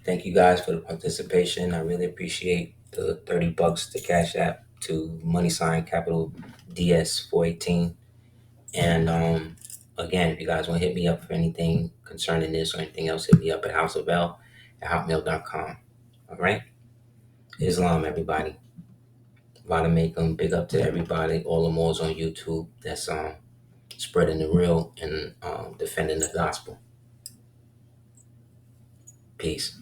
Speaker 1: Thank you guys for the participation. I really appreciate the $30 to Cash App to money sign capital DS 418. And again, if you guys want to hit me up for anything concerning this or anything else, hit me up at houseofl@hotmail.com. All right. Islam, everybody. Vada Macon, big up to everybody, all the malls on YouTube that's spreading the real and defending the gospel. Peace.